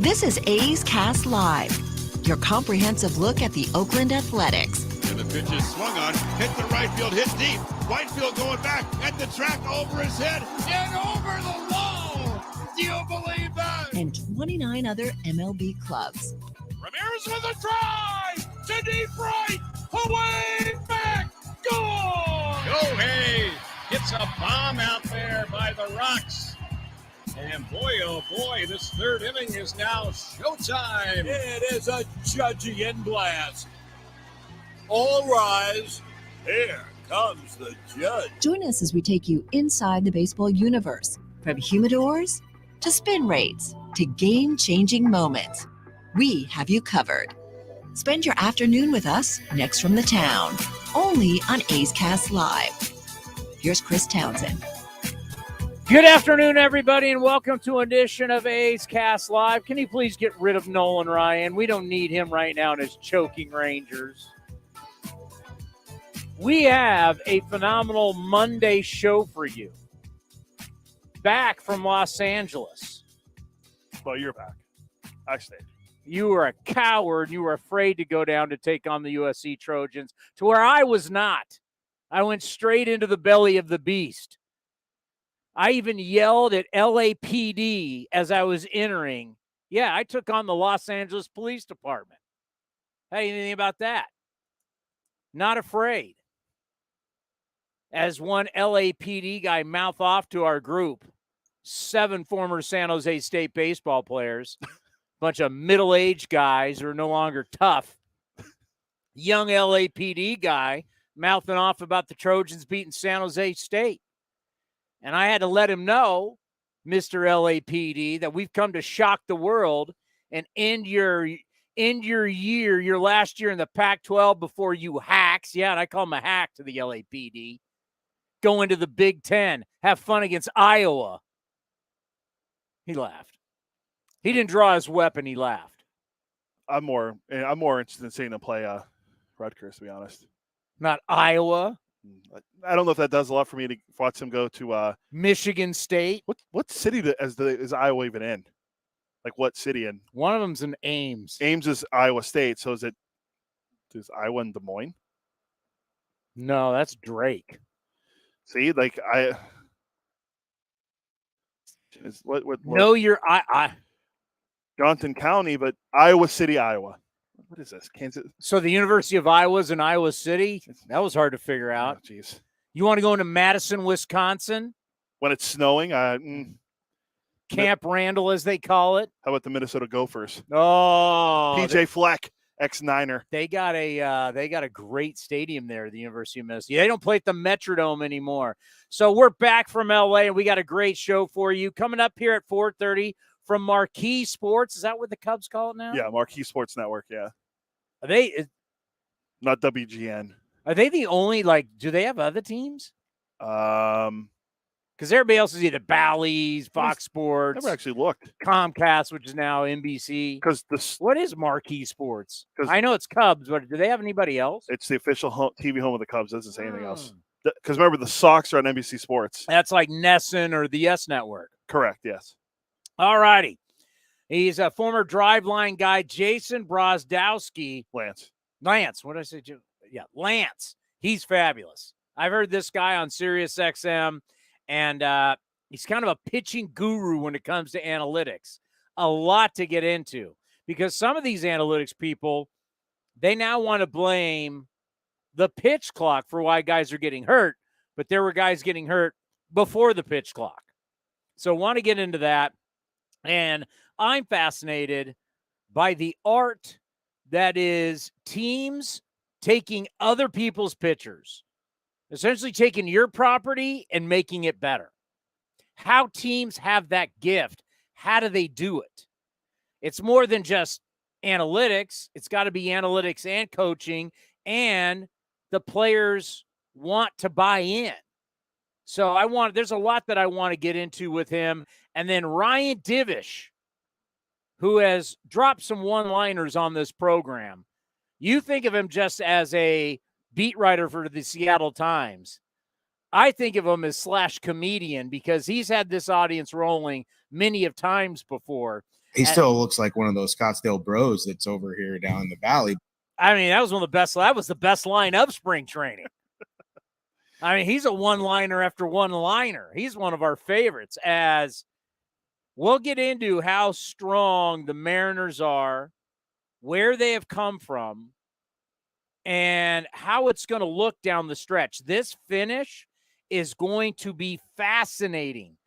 This is A's Cast Live, your comprehensive look at the Oakland Athletics. And the pitch is swung on, hit the right field, hit deep. Whitefield going back at the track, over his head, and over the wall. Do you believe that? And 29 other MLB clubs. Ramirez with a drive to deep right, away, back, goal! Go Hayes gets a bomb out there by the Rocks. And boy, oh boy, this third inning is now showtime. It is a Judgian blast. All rise. Here comes the judge. Join us as we take you inside the baseball universe, from humidors to spin rates to game-changing moments. We have you covered. Spend your afternoon with us next from the town, only on A's Cast Live. Here's Chris Townsend. Good afternoon, everybody, and welcome to an edition of A's Cast Live. Can you please get rid of Nolan Ryan? We don't need him right now in his choking Rangers. We have a phenomenal Monday show for you. Back from Los Angeles. Well, you're back. I stayed. You were a coward. You were afraid to go down to take on the USC Trojans, to where I was not. I went straight into the belly of the beast. I even yelled at LAPD as I was entering. Yeah, I took on the Los Angeles Police Department. How do you think about that? Not afraid. As one LAPD guy mouthed off to our group, 7 former San Jose State baseball players, bunch of middle-aged guys who are no longer tough. Young LAPD guy mouthing off about the Trojans beating San Jose State. And I had to let him know, Mr. LAPD, that we've come to shock the world and end your year, your last year in the Pac-12 before you hacks. Yeah, and I call him a hack to the LAPD. Go into the Big Ten. Have fun against Iowa. He laughed. He didn't draw his weapon. He laughed. I'm more interested in seeing him play Rutgers, to be honest. Not Iowa. I don't know if that does a lot for me to watch him go to Michigan State. What city is Iowa even in? Like what city in? One of them's in Ames. Ames is Iowa State. So is Iowa in Des Moines? No, that's Drake. See, like No, you're Johnson County, but Iowa City, Iowa. What is this? Kansas? So the University of Iowa's in Iowa City? That was hard to figure out. Jeez. You want to go into Madison, Wisconsin? When it's snowing, Camp Randall, as they call it. How about the Minnesota Gophers? Oh, PJ Fleck, ex-Niner. They got a great stadium there, the University of Minnesota. They don't play at the Metrodome anymore. So we're back from LA, and we got a great show for you coming up here at 4:30 from Marquee Sports. Is that what the Cubs call it now? Yeah, Marquee Sports Network. Yeah. Are they not WGN? Are they the only, do they have other teams? Because everybody else is either Bally's, Fox Sports. Never actually looked. Comcast, which is now NBC. What is Marquee Sports? I know it's Cubs, but do they have anybody else? It's the official TV home of the Cubs. It doesn't say anything else. Because remember, the Sox are on NBC Sports. That's like Nesson or the Yes Network. Correct, yes. All righty. He's a former Driveline guy, Jason Brozdowski. Lance. What did I say? Yeah, Lance. He's fabulous. I've heard this guy on Sirius XM, and he's kind of a pitching guru when it comes to analytics. A lot to get into because some of these analytics people, they now want to blame the pitch clock for why guys are getting hurt, but there were guys getting hurt before the pitch clock. So want to get into that. And I'm fascinated by the art that is teams taking other people's pitchers, essentially taking your property and making it better. How teams have that gift. How do they do it? It's more than just analytics. It's got to be analytics and coaching, and the players want to buy in. So there's a lot that I want to get into with him. And then Ryan Divish, who has dropped some one-liners on this program. You think of him just as a beat writer for the Seattle Times. I think of him as / comedian because he's had this audience rolling many of times before. He still looks like one of those Scottsdale bros that's over here down in the valley. I mean, that was one of the best. That was the best line of spring training. I mean, he's a one-liner after one-liner. He's one of our favorites. As we'll get into how strong the Mariners are, where they have come from, and how it's going to look down the stretch. This finish is going to be fascinating.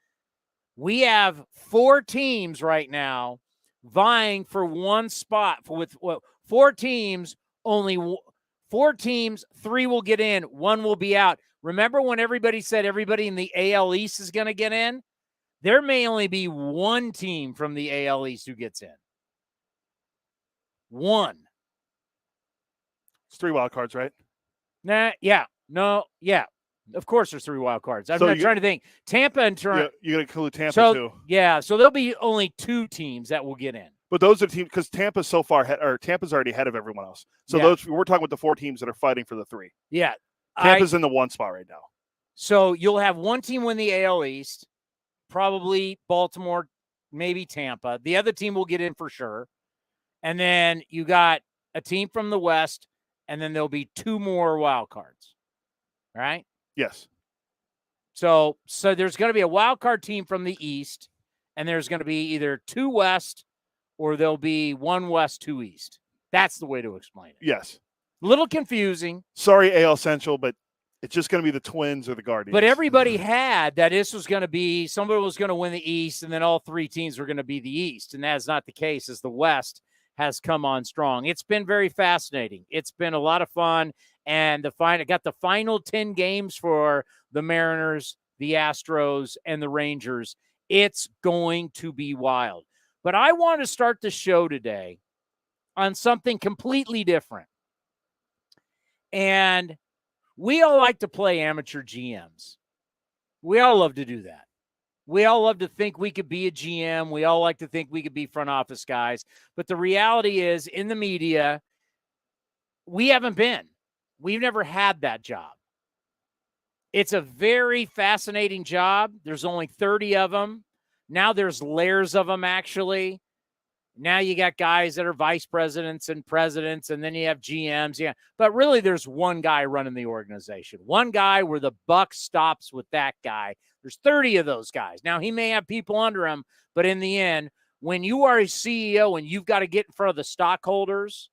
We have 4 teams right now vying for one spot. With 4 teams, only 4 teams, 3 will get in, 1 will be out. Remember when everybody said everybody in the AL East is going to get in? There may only be 1 team from the AL East who gets in. 1. It's 3 wild cards, right? Nah, yeah. No, yeah. Of course there's 3 wild cards. I'm not trying to think. Tampa and Toronto. Yeah, you got to include Tampa too. Yeah, so there'll be only 2 teams that will get in. But those are teams because Tampa's so far ahead, or Tampa's already ahead of everyone else. So we're talking about the 4 teams that are fighting for the 3. Yeah. Tampa's in the 1 spot right now. So you'll have 1 team win the AL East, probably Baltimore, maybe Tampa. The other team will get in for sure. And then you got a team from the West, and then there'll be 2 more wild cards. All right? Yes. So there's going to be a wild card team from the East, and there's going to be either 2 West or there'll be 1 West, 2 East. That's the way to explain it. Yes. A little confusing. Sorry, AL Central, but it's just going to be the Twins or the Guardians. But everybody had that this was going to be, somebody was going to win the East, and then all 3 teams were going to be the East. And that is not the case, as the West has come on strong. It's been very fascinating. It's been a lot of fun. And got the final 10 games for the Mariners, the Astros, and the Rangers. It's going to be wild. But I want to start the show today on something completely different. And we all like to play amateur GMs. We all love to do that. We all love to think we could be a GM. We all like to think we could be front office guys. But the reality is, in the media, we haven't been. We've never had that job. It's a very fascinating job. There's only 30 of them. Now there's layers of them, actually. Now you got guys that are vice presidents and presidents, and then you have GMs. Yeah, but really there's one guy running the organization. One guy where the buck stops with that guy. There's 30 of those guys. Now he may have people under him, but in the end, when you are a CEO and you've got to get in front of the stockholders,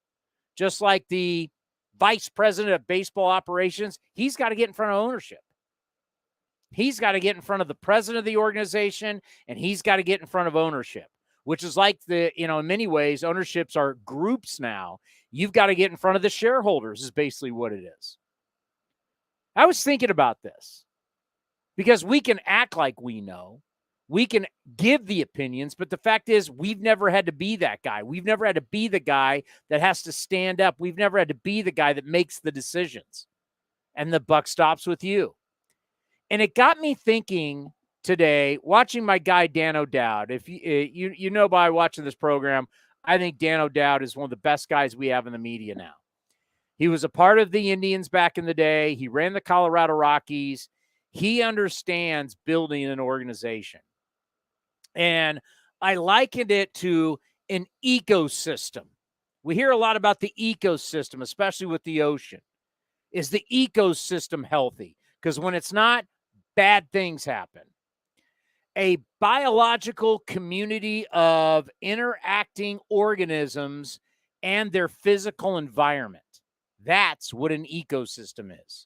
just like the vice president of baseball operations, he's got to get in front of ownership. He's got to get in front of the president of the organization, and he's got to get in front of ownership, which is like in many ways, ownerships are groups now. You've got to get in front of the shareholders is basically what it is. I was thinking about this because we can act like we know. We can give the opinions, but the fact is we've never had to be that guy. We've never had to be the guy that has to stand up. We've never had to be the guy that makes the decisions. And the buck stops with you. And it got me thinking today, watching my guy Dan O'Dowd. If you know by watching this program, I think Dan O'Dowd is one of the best guys we have in the media now. He was a part of the Indians back in the day. He ran the Colorado Rockies. He understands building an organization. And I likened it to an ecosystem. We hear a lot about the ecosystem, especially with the ocean. Is the ecosystem healthy? Because when it's not, bad things happen. A biological community of interacting organisms and their physical environment. That's what an ecosystem is.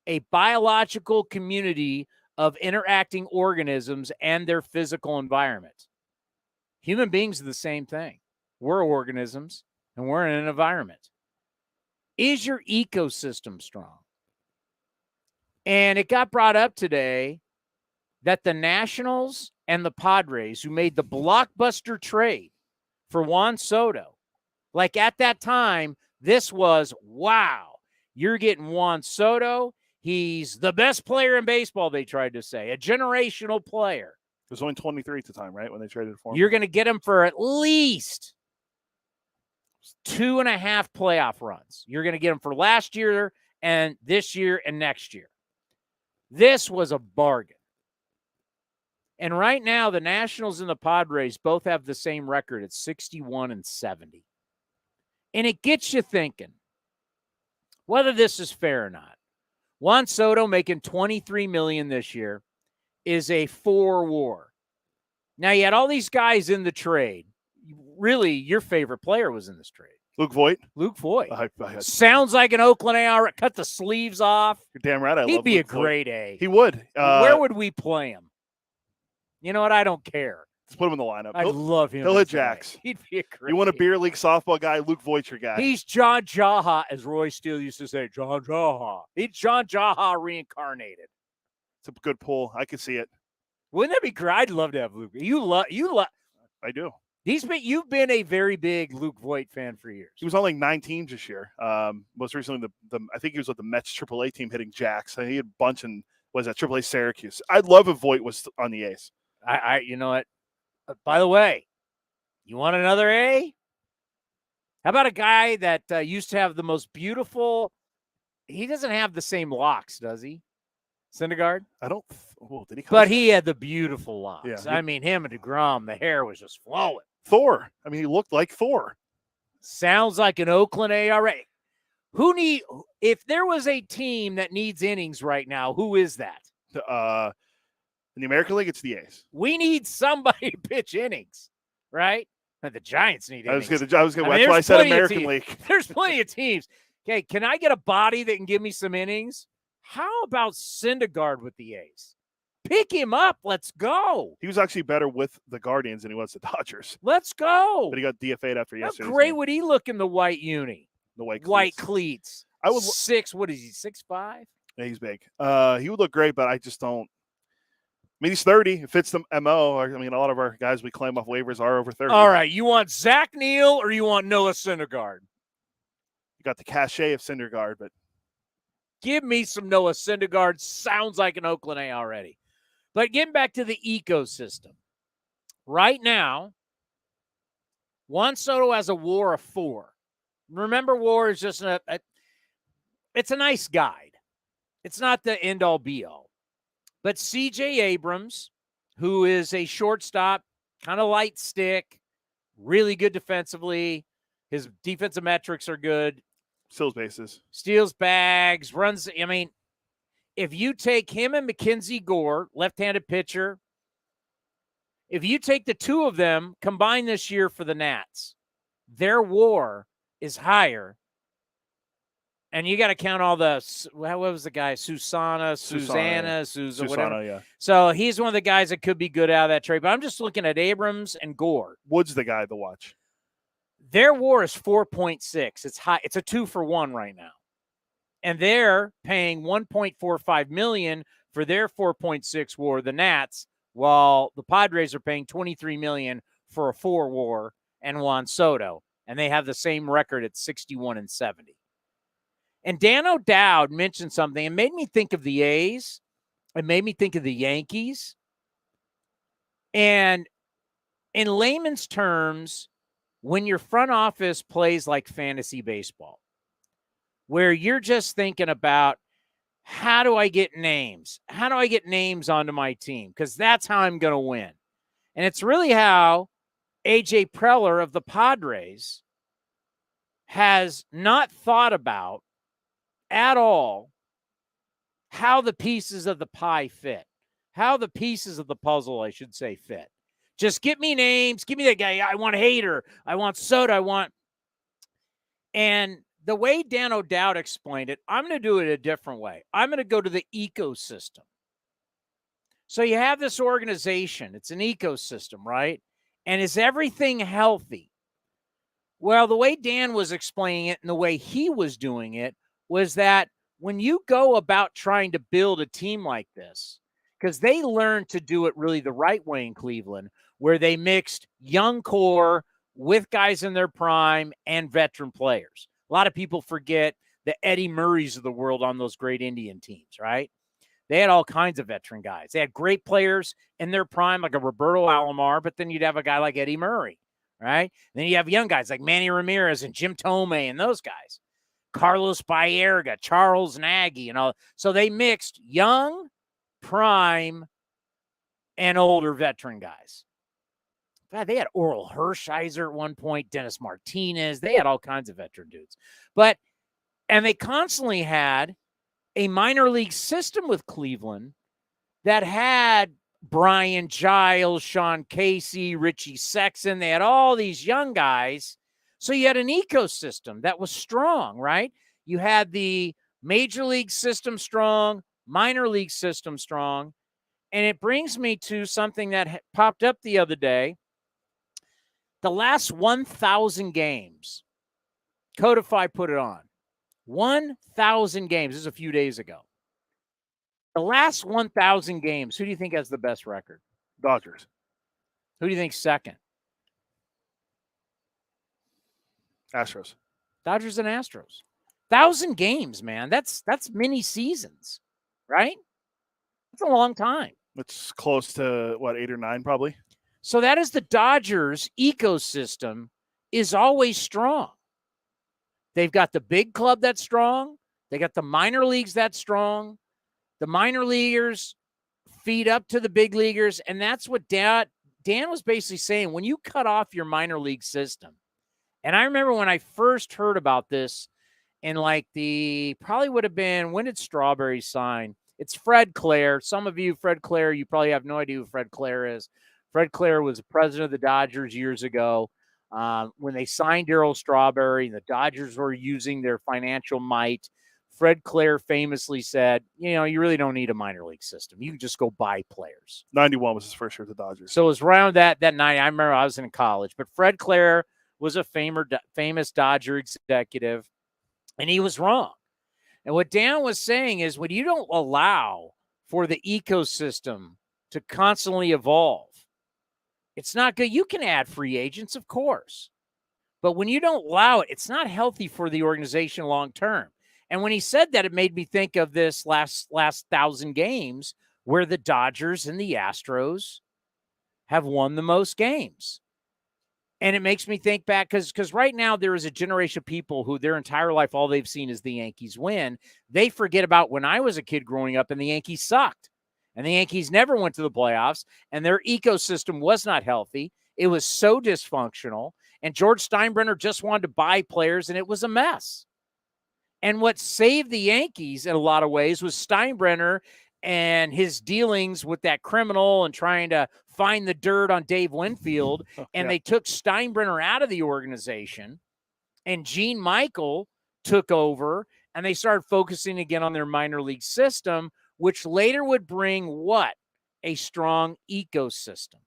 A biological community of interacting organisms and their physical environment. Human beings are the same thing. We're organisms, and we're in an environment. Is your ecosystem strong? And it got brought up today that the Nationals and the Padres, who made the blockbuster trade for Juan Soto, like at that time, this was, wow, you're getting Juan Soto. He's the best player in baseball, they tried to say, a generational player. He was only 23 at the time, right, when they traded for him? You're going to get him for at least 2.5 playoff runs. You're going to get him for last year and this year and next year. This was a bargain. And right now, the Nationals and the Padres both have the same record at 61-70. And it gets you thinking whether this is fair or not. Juan Soto making $23 million this year is a 4 WAR. Now, you had all these guys in the trade. Really, your favorite player was in this trade. Luke Voit. Luke Voit. I Sounds like an Oakland AR. Cut the sleeves off. You're damn right. He'd love be Luke a Voit. great A. He would. Where would we play him? You know what? I don't care. Let's put him in the lineup. I love him. He'll hit jacks. He'd be a great. You want a beer league softball guy? Luke Voigt's your guy. He's John Jaha, as Roy Steele used to say. John Jaha. He's John Jaha reincarnated. It's a good pull. I can see it. Wouldn't that be great? I'd love to have Luke. You love. I do. You've been a very big Luke Voit fan for years. He was on like 9 teams this year. Most recently, I think he was with the Mets AAA team hitting jacks. He had a bunch in AAA Syracuse. I'd love if Voit was on the A's. You know what? By the way, you want another A? How about a guy that used to have the most beautiful? He doesn't have the same locks, does he? Syndergaard? I don't. Oh, did he? But he had the beautiful locks. Yeah. I mean, him and DeGrom, the hair was just flowing. Thor. I mean, he looked like Thor. Sounds like an Oakland ARA. If there was a team that needs innings right now, who is that? In the American League, it's the A's. We need somebody to pitch innings, right? The Giants need innings. That's why I said American League. There's plenty of teams. Okay, can I get a body that can give me some innings? How about Syndergaard with the A's? Pick him up. Let's go. He was actually better with the Guardians than he was the Dodgers. Let's go. But he got DFA'd after yesterday. How great would he look in the white uni? The white cleats. I would 6. What is he? 6'5"? Yeah, he's big. He would look great, but I just don't. I mean, he's 30. It fits the MO. I mean, a lot of our guys we claim off waivers are over 30. All right. You want Zach Neal or you want Noah Syndergaard? You got the cachet of Syndergaard, but give me some Noah Syndergaard. Sounds like an Oakland A already. But getting back to the ecosystem. Right now, Juan Soto has a WAR of 4. Remember, WAR is just it's a nice guide. It's not the end-all, be-all. But C.J. Abrams, who is a shortstop, kind of light stick, really good defensively. His defensive metrics are good. steals bases. Steals bags, runs. I mean, if you take him and Mackenzie Gore, left-handed pitcher, if you take the two of them combined this year for the Nats, their WAR is higher. And you got to count all the, what was the guy? Susanna, whatever. Yeah. So he's one of the guys that could be good out of that trade. But I'm just looking at Abrams and Gore. Wood's the guy to watch. Their WAR is 4.6. It's high. It's a 2-for-1 right now. And they're paying $1.45 million for their 4.6 WAR, the Nats, while the Padres are paying $23 million for a 4 WAR and Juan Soto. And they have the same record at 61-70. And Dan O'Dowd mentioned something and made me think of the A's. It made me think of the Yankees. And in layman's terms, when your front office plays like fantasy baseball, where you're just thinking about, how do I get names? How do I get names onto my team? Because that's how I'm going to win. And it's really how A.J. Preller of the Padres has not thought about at all how the pieces of the pie fit, how the pieces of the puzzle, I should say, fit. Just give me names. Give me that guy. I want Hader. I want Soto. And the way Dan O'Dowd explained it, I'm going to do it a different way. I'm going to go to the ecosystem. So you have this organization. It's an ecosystem, right? And is everything healthy? Well, the way Dan was explaining it and the way he was doing it was that when you go about trying to build a team like this, because they learned to do it really the right way in Cleveland, where they mixed young core with guys in their prime and veteran players. A lot of people forget the Eddie Murrays of the world on those great Indian teams, right? They had all kinds of veteran guys. They had great players in their prime, like a Roberto Alomar, but then you'd have a guy like Eddie Murray, right? And then you have young guys like Manny Ramirez and Jim Tomei and those guys. Carlos Baerga, Charles Nagy, and all. So they mixed young, prime, and older veteran guys. God, they had Oral Hershiser at one point, Dennis Martinez. They had all kinds of veteran dudes. And they constantly had a minor league system with Cleveland that had Brian Giles, Sean Casey, Richie Sexton. They had all these young guys. So you had an ecosystem that was strong, right? You had the major league system strong, minor league system strong. And it brings me to something that popped up the other day. The last 1,000 games, Codify put it on. 1,000 games. This is a few days ago. The last 1,000 games, who do you think has the best record? Dodgers. Who do you think's second? Astros. Dodgers and Astros. 1,000 games, man. That's mini seasons, right? That's a long time. It's close to, 8 or 9 probably? So that is the Dodgers ecosystem is always strong. They've got the big club that's strong. They got the minor leagues that's strong. The minor leaguers feed up to the big leaguers. And that's what Dan was basically saying. When you cut off your minor league system, and I remember when I first heard about this in probably would have been, when did Strawberry sign? It's Fred Clare. Some of you, Fred Clare, you probably have no idea who Fred Clare is. Fred Clare was the president of the Dodgers years ago. When they signed Darryl Strawberry and the Dodgers were using their financial might, Fred Clare famously said, you really don't need a minor league system. You can just go buy players. 91 was his first year at the Dodgers. So it was around that night. I remember I was in college. But Fred Clare was a famous Dodger executive, and he was wrong. And what Dan was saying is when you don't allow for the ecosystem to constantly evolve, it's not good. You can add free agents, of course. But when you don't allow it, it's not healthy for the organization long term. And when he said that, it made me think of this last 1,000 games where the Dodgers and the Astros have won the most games. And it makes me think back because right now there is a generation of people who their entire life, all they've seen is the Yankees win. They forget about when I was a kid growing up and the Yankees sucked. And the Yankees never went to the playoffs, and their ecosystem was not healthy. It was so dysfunctional. And George Steinbrenner just wanted to buy players, and it was a mess. And what saved the Yankees in a lot of ways was Steinbrenner and his dealings with that criminal and trying to find the dirt on Dave Winfield. And They took Steinbrenner out of the organization, and Gene Michael took over, and they started focusing again on their minor league system, which later would bring what? A strong ecosystem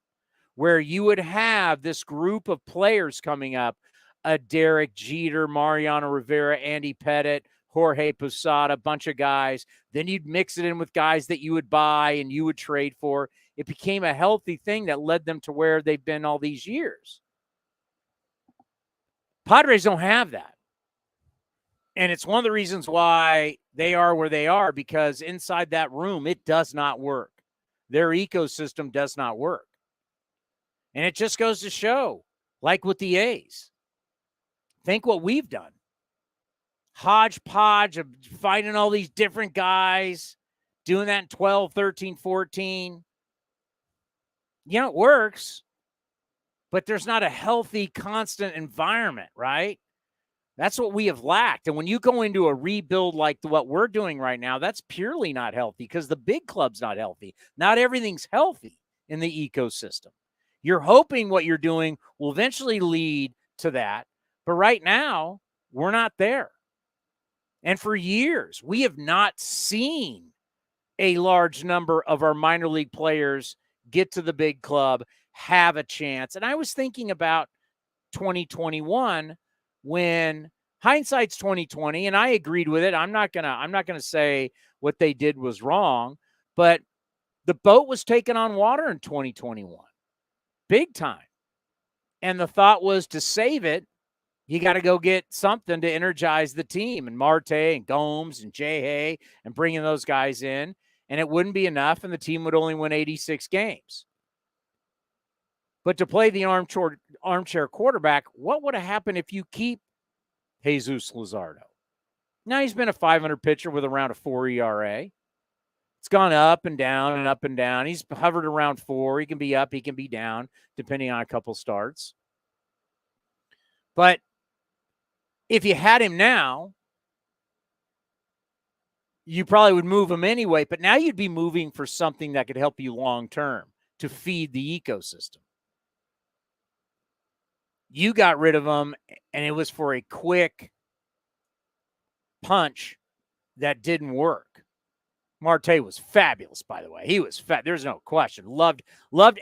where you would have this group of players coming up, a Derek Jeter, Mariano Rivera, Andy Pettitte, Jorge Posada, a bunch of guys. Then you'd mix it in with guys that you would buy and you would trade for. It became a healthy thing that led them to where they've been all these years. Padres don't have that. And it's one of the reasons why they are where they are, because inside that room, it does not work. Their ecosystem does not work. And it just goes to show, like with the A's, think what we've done. Hodgepodge of finding all these different guys, doing that in 12, 13, 14. It works, but there's not a healthy, constant environment, right? That's what we have lacked. And when you go into a rebuild like what we're doing right now, that's purely not healthy because the big club's not healthy. Not everything's healthy in the ecosystem. You're hoping what you're doing will eventually lead to that. But right now, we're not there. And for years, we have not seen a large number of our minor league players get to the big club, have a chance. And I was thinking about 2021 when hindsight's 2020, and I agreed with it. I'm not gonna say what they did was wrong, but the boat was taken on water in 2021, big time. And the thought was to save it, you got to go get something to energize the team, and Marte and Gomes and Jay Hay and bringing those guys in, and it wouldn't be enough, and the team would only win 86 games. But to play the armchair quarterback, what would have happened if you keep Jesus Luzardo? Now he's been a 500 pitcher with around a 4 ERA. It's gone up and down and up and down. He's hovered around 4. He can be up, he can be down, depending on a couple starts. But if you had him now, you probably would move him anyway. But now you'd be moving for something that could help you long term to feed the ecosystem. You got rid of him, and it was for a quick punch that didn't work. Marte was fabulous, by the way. He was there's no question. Loved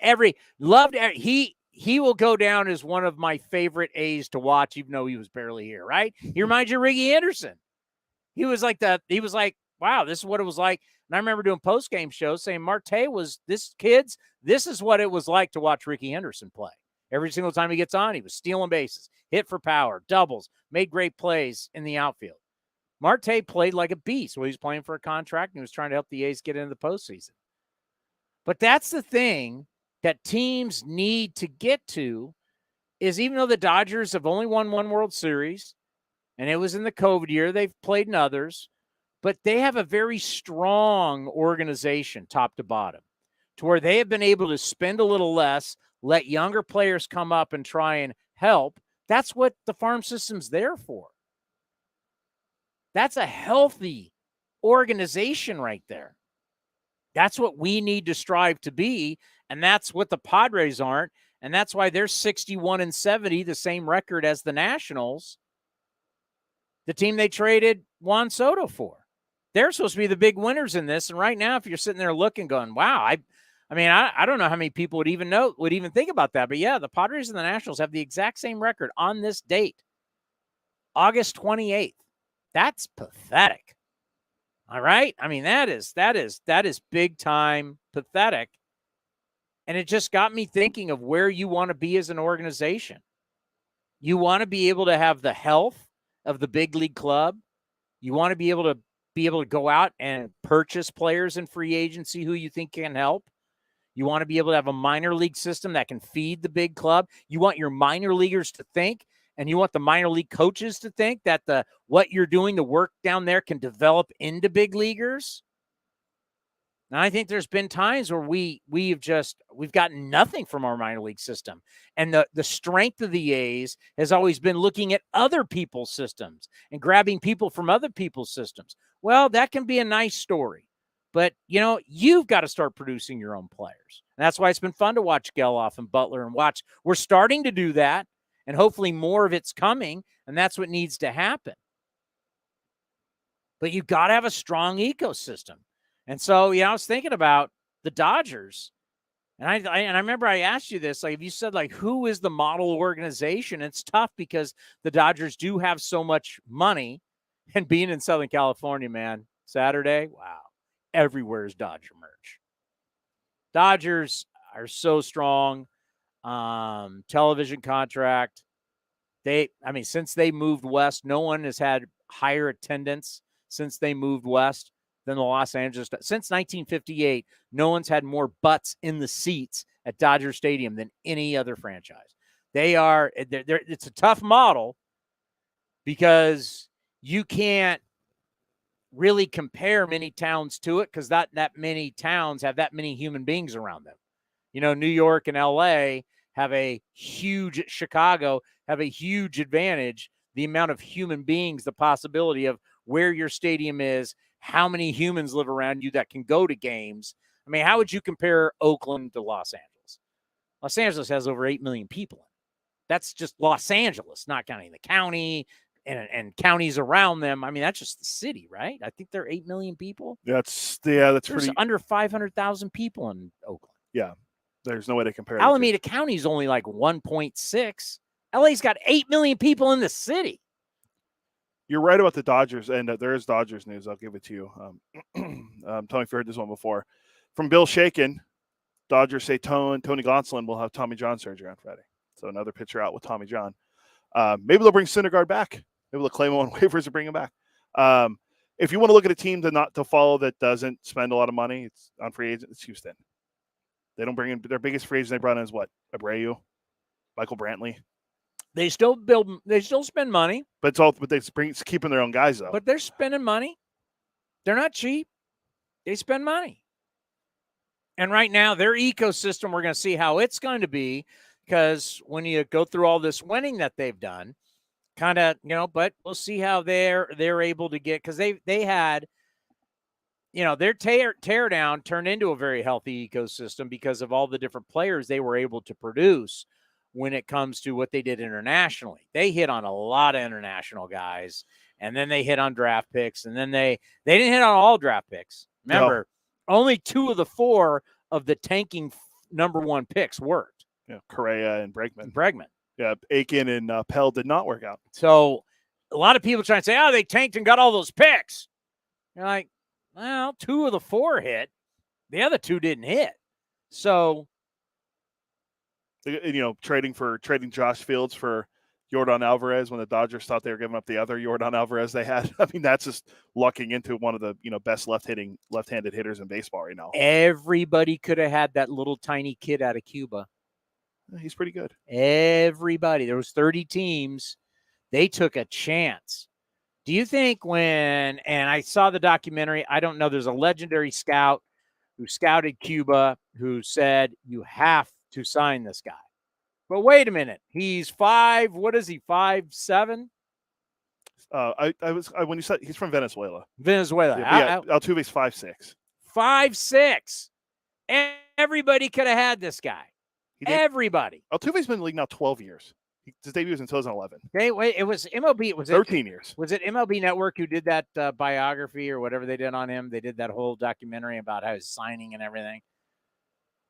every he will go down as one of my favorite A's to watch, even though he was barely here, right? He reminds you of Ricky Henderson. He was like, wow, this is what it was like. And I remember doing post-game shows saying Marte was this is what it was like to watch Ricky Henderson play. Every single time he gets on, he was stealing bases, hit for power, doubles, made great plays in the outfield. Marte played like a beast when he was playing for a contract, and he was trying to help the A's get into the postseason. But that's the thing that teams need to get to is even though the Dodgers have only won one World Series, and it was in the COVID year, they've played in others, but they have a very strong organization top to bottom to where they have been able to spend a little less, let younger players come up and try and help. That's what the farm system's there for. That's a healthy organization right there. That's what we need to strive to be, and that's what the Padres aren't, and that's why they're 61-70, the same record as the Nationals, the team they traded Juan Soto for. They're supposed to be the big winners in this, and right now, if you're sitting there looking, going, "Wow," I don't know how many people would even think about that, but yeah, the Padres and the Nationals have the exact same record on this date, August 28th. That's pathetic. All right? I mean, that is big time pathetic. And it just got me thinking of where you want to be as an organization. You want to be able to have the health of the big league club. You want to be able to go out and purchase players in free agency who you think can help. You want to be able to have a minor league system that can feed the big club. You want your minor leaguers to think, and you want the minor league coaches to think that what you're doing, the work down there, can develop into big leaguers. And I think there's been times where we've gotten nothing from our minor league system. And the strength of the A's has always been looking at other people's systems and grabbing people from other people's systems. Well, that can be a nice story. But, you've got to start producing your own players. And that's why it's been fun to watch Geloff and Butler and watch. We're starting to do that, and hopefully more of it's coming, and that's what needs to happen. But you've got to have a strong ecosystem. And so, I was thinking about the Dodgers, and I remember I asked you this, if you said, who is the model organization? It's tough because the Dodgers do have so much money, and being in Southern California, man, Saturday, wow. Everywhere is Dodger merch. Dodgers are so strong. Television contract. Since they moved west, no one has had higher attendance since they moved west than the Los Angeles. Since 1958, no one's had more butts in the seats at Dodger Stadium than any other franchise. It's a tough model because you can't really compare many towns to it because that many towns have that many human beings around them. New York and LA have a huge, Chicago have a huge advantage. The amount of human beings, the possibility of where your stadium is, how many humans live around you that can go to games. How would you compare Oakland to Los Angeles? Los Angeles has over 8 million people. That's just Los Angeles, not counting the county, and counties around them. That's just the city, right? I think there are 8 million people. There's pretty under 500,000 people in Oakland. Yeah, there's no way to compare. Alameda County is only 1.6. LA's got 8 million people in the city. You're right about the Dodgers, and there is Dodgers news. I'll give it to you. Tell me if you heard this one before. From Bill Shaken, Dodgers say Tony Gonsolin will have Tommy John surgery on Friday. So another pitcher out with Tommy John. Maybe they'll bring Syndergaard back. Maybe they'll claim him on waivers and bring him back. If you want to look at a team to follow that doesn't spend a lot of money, it's on free agent. It's Houston. They don't bring in their biggest free agent they brought in is what? Abreu, Michael Brantley. They still spend money, but it's keeping their own guys though. But they're spending money. They're not cheap. They spend money. And right now, their ecosystem, we're going to see how it's going to be, because when you go through all this winning that they've done, kind of, but we'll see how they're able to get, because they had, their tear down turned into a very healthy ecosystem because of all the different players they were able to produce when it comes to what they did internationally. They hit on a lot of international guys, and then they hit on draft picks, and then they didn't hit on all draft picks. Remember, only 2 of the 4 of the tanking number 1 picks worked. Yeah, Correa and Bregman. Yeah, Aiken and Pell did not work out. So a lot of people try and say, they tanked and got all those picks. You're like, well, 2 of the 4 hit. The other 2 didn't hit. So, trading Josh Fields for Yordan Alvarez when the Dodgers thought they were giving up the other Yordan Alvarez they had. I mean, that's just lucking into one of the best left-handed hitters in baseball right now. Everybody could have had that little tiny kid out of Cuba. He's pretty good. Everybody. There was 30 teams. They took a chance. Do you think and I saw the documentary, I don't know, there's a legendary scout who scouted Cuba who said, you have to sign this guy. But wait a minute. He's 5. What is he? 5'7"? When you said he's from Venezuela. Venezuela. Yeah, Altuve's 5'6". 5'6". Everybody could have had this guy. Everybody. Altuve's been in the league now 12 years. His debut was in 2011. It was MLB. Was 13 years. Was it MLB Network who did that biography or whatever they did on him? They did that whole documentary about how he's signing and everything.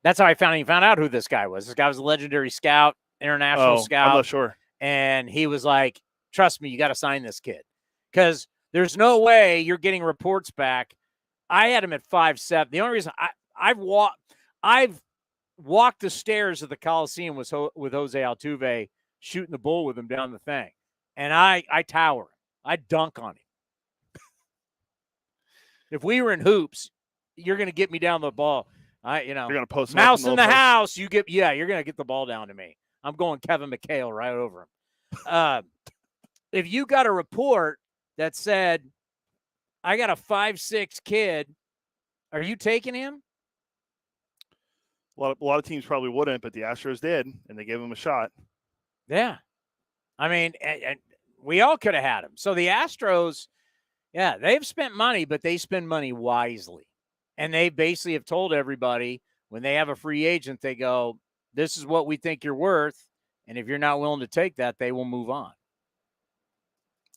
That's how I found out who this guy was. This guy was a legendary scout, international scout. I'm not sure. And he was like, trust me, you got to sign this kid. Because there's no way you're getting reports back. I had him at 5'7". The only reason I've walked the stairs of the Coliseum with Jose Altuve, shooting the bull with him down the thing. And I tower him. I dunk on him. If we were in hoops, you're going to get me down the ball. You're going to post mouse in the house. You're going to get the ball down to me. I'm going Kevin McHale right over him. If you got a report that said, I got a 5'6" kid, are you taking him? A lot of teams probably wouldn't, but the Astros did, and they gave him a shot. Yeah. I mean, and we all could have had him. So the Astros, they've spent money, but they spend money wisely. And they basically have told everybody when they have a free agent, they go, this is what we think you're worth. And if you're not willing to take that, they will move on.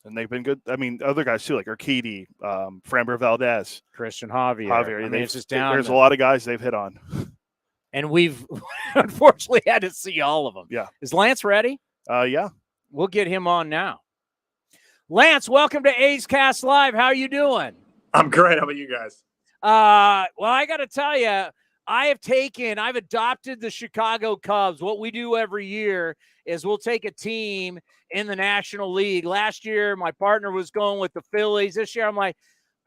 And they've been good. I mean, other guys too, like Urquidy, Framber Valdez, Christian Javier. I mean, it's just down. There's a lot of guys they've hit on. And we've unfortunately had to see all of them. Yeah. Is Lance ready? Yeah. We'll get him on now. Lance, welcome to A's Cast Live. How are you doing? I'm great. How about you guys? Well, I got to tell you, I've adopted the Chicago Cubs. What we do every year is we'll take a team in the National League. Last year, my partner was going with the Phillies. This year, I'm like,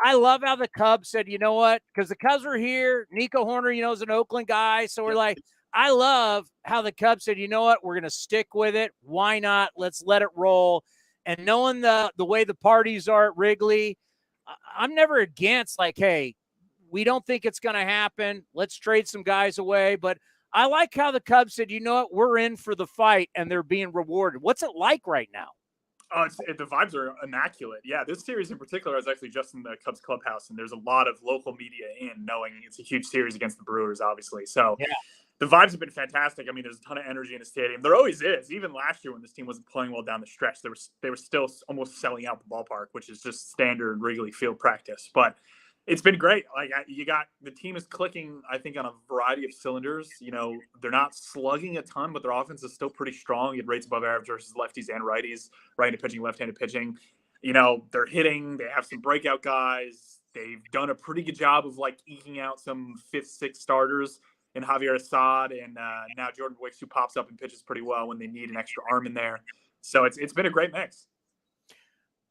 I love how the Cubs said, you know what? Because the Cubs were here. Nico Horner, is an Oakland guy. So we're like, I love how the Cubs said, you know what? We're going to stick with it. Why not? Let's let it roll. And knowing the way the parties are at Wrigley, I'm never against like, hey, we don't think it's going to happen. Let's trade some guys away. But I like how the Cubs said, you know what? We're in for the fight, and they're being rewarded. What's it like right now? The vibes are immaculate. Yeah, this series in particular, I was actually just in the Cubs clubhouse, and there's a lot of local media knowing it's a huge series against the Brewers, obviously. So the vibes have been fantastic. I mean, there's a ton of energy in the stadium. There always is. Even last year when this team wasn't playing well down the stretch, they were still almost selling out the ballpark, which is just standard Wrigley Field practice. But it's been great. Like the team is clicking, I think, on a variety of cylinders. They're not slugging a ton, but their offense is still pretty strong. It rates above average versus lefties and righties, right-handed pitching, left-handed pitching. They're hitting. They have some breakout guys. They've done a pretty good job of eking out some 5th, 6th starters in Javier Assad and now Jordan Wicks, who pops up and pitches pretty well when they need an extra arm in there. So it's been a great mix.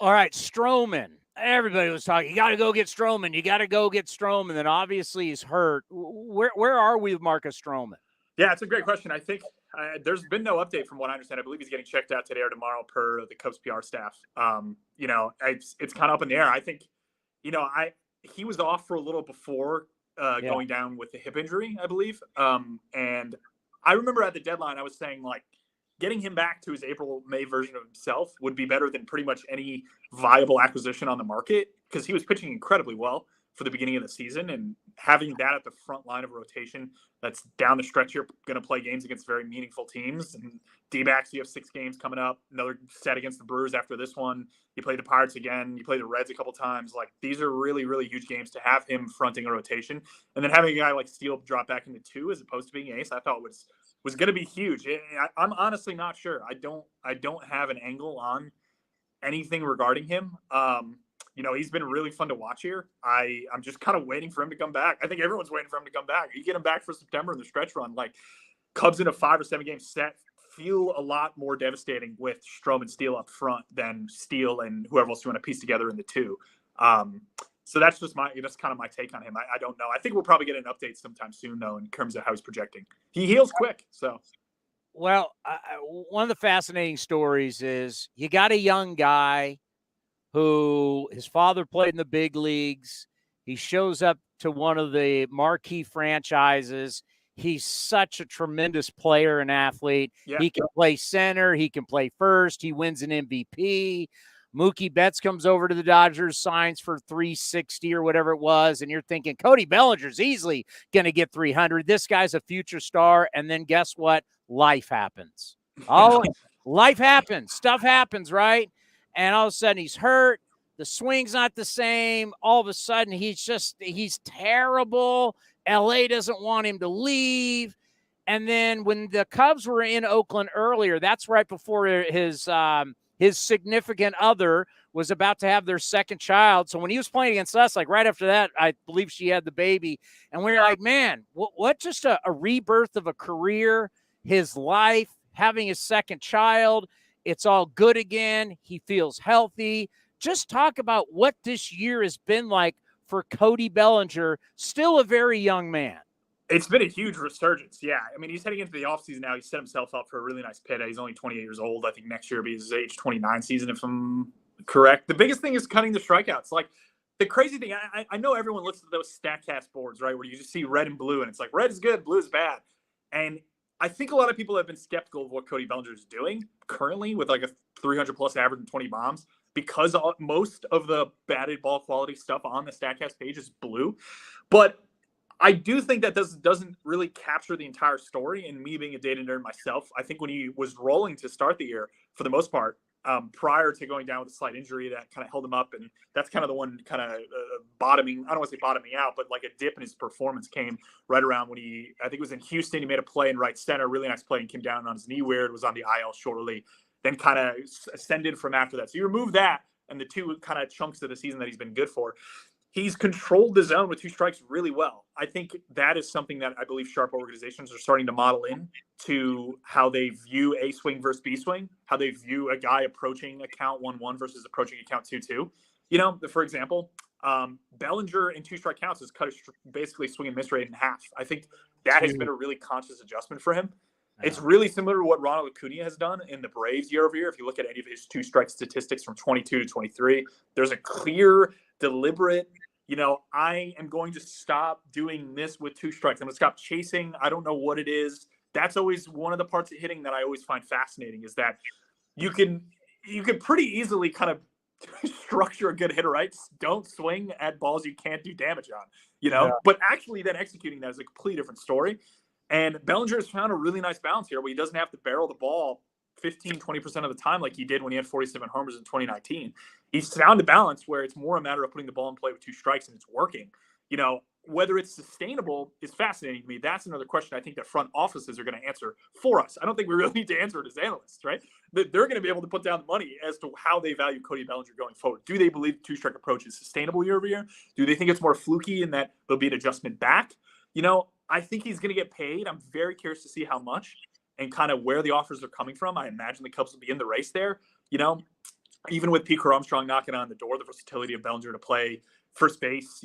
All right, Stroman. Everybody was talking, you got to go get Stroman. You got to go get Stroman. And obviously he's hurt. Where are we with Marcus Stroman? Yeah, it's a great question. I think there's been no update from what I understand. I believe he's getting checked out today or tomorrow per the Cubs PR staff. It's kind of up in the air. I think, he was off for a little before going down with the hip injury, I believe. And I remember at the deadline, I was saying, like, getting him back to his April, May version of himself would be better than pretty much any viable acquisition on the market, because he was pitching incredibly well for the beginning of the season, and having that at the front line of rotation that's down the stretch, you're going to play games against very meaningful teams. And D-backs, you have 6 games coming up, another set against the Brewers after this one. You play the Pirates again. You play the Reds a couple times. Like, these are really, really huge games to have him fronting a rotation. And then having a guy like Steele drop back into 2 as opposed to being ace, I thought was going to be huge. I'm honestly not sure. I don't have an angle on anything regarding him. He's been really fun to watch here. I'm just kind of waiting for him to come back. I think everyone's waiting for him to come back. You get him back for September in the stretch run, like, Cubs in a 5 or 7 game set feel a lot more devastating with Strom and Steele up front than Steele and whoever else you want to piece together in the 2. So that's kind of my take on him. I don't know. I think we'll probably get an update sometime soon, though, in terms of how he's projecting. He heals quick, so. Well, one of the fascinating stories is you got a young guy who his father played in the big leagues. He shows up to one of the marquee franchises. He's such a tremendous player and athlete. Yeah. He can play center. He can play first. He wins an MVP. Mookie Betts comes over to the Dodgers, signs for $360 or whatever it was, and you're thinking Cody Bellinger's easily going to get $300. This guy's a future star, and then guess what? Life happens. Life happens. Stuff happens, right? And all of a sudden he's hurt. The swing's not the same. All of a sudden he's terrible. LA doesn't want him to leave. And then when the Cubs were in Oakland earlier, that's right before his significant other was about to have their second child. So when he was playing against us, like right after that, I believe she had the baby. And we were like, man, what just a rebirth of a career, his life, having his second child. It's all good again. He feels healthy. Just talk about what this year has been like for Cody Bellinger, still a very young man. It's been a huge resurgence. Yeah. I mean, he's heading into the offseason now. He set himself up for a really nice pit. He's only 28 years old. I think next year will be his age 29 season, if I'm correct. The biggest thing is cutting the strikeouts. Like, the crazy thing, I know everyone looks at those StatCast boards, right, where you just see red and blue, and it's like red is good, blue is bad. And I think a lot of people have been skeptical of what Cody Bellinger is doing currently with like a 300-plus average and 20 bombs, because most of the batted ball quality stuff on the StatCast page is blue. But I do think that this doesn't really capture the entire story. And me being a data nerd myself, I think when he was rolling to start the year, for the most part, prior to going down with a slight injury that kind of held him up, and that's kind of the one kind of bottoming, I don't want to say bottoming out, but like a dip in his performance came right around when I think it was in Houston, he made a play in right center, really nice play, and came down on his knee weird, was on the IL shortly, then kind of ascended from after that. So you remove that and the 2 kind of chunks of the season that he's been good for. He's controlled the zone with 2 strikes really well. I think that is something that I believe sharp organizations are starting to model in to how they view A swing versus B swing, how they view a guy approaching a count 1-1 versus approaching a count 2-2. For example, Bellinger in 2 strike counts has cut basically swing and miss rate in half. I think that has been a really conscious adjustment for him. It's really similar to what Ronald Acuna has done in the Braves year over year. If you look at any of his 2 strike statistics from 22 to 23, there's a clear, deliberate, I am going to stop doing this with 2 strikes. I'm going to stop chasing. I don't know what it is. That's always one of the parts of hitting that I always find fascinating, is that you can pretty easily kind of structure a good hitter, right? Don't swing at balls you can't do damage on, Yeah. But actually then executing that is a completely different story. And Bellinger has found a really nice balance here where he doesn't have to barrel the ball 15, 20% of the time like he did when he had 47 homers in 2019. He's found a balance where it's more a matter of putting the ball in play with 2 strikes, and it's working. Whether it's sustainable is fascinating to me. That's another question I think that front offices are going to answer for us. I don't think we really need to answer it as analysts, right? They're going to be able to put down the money as to how they value Cody Bellinger going forward. Do they believe the 2-strike approach is sustainable year over year? Do they think it's more fluky in that there'll be an adjustment back? I think he's going to get paid. I'm very curious to see how much and kind of where the offers are coming from. I imagine the Cubs will be in the race there. Even with Pete Armstrong knocking on the door, the versatility of Bellinger to play first base,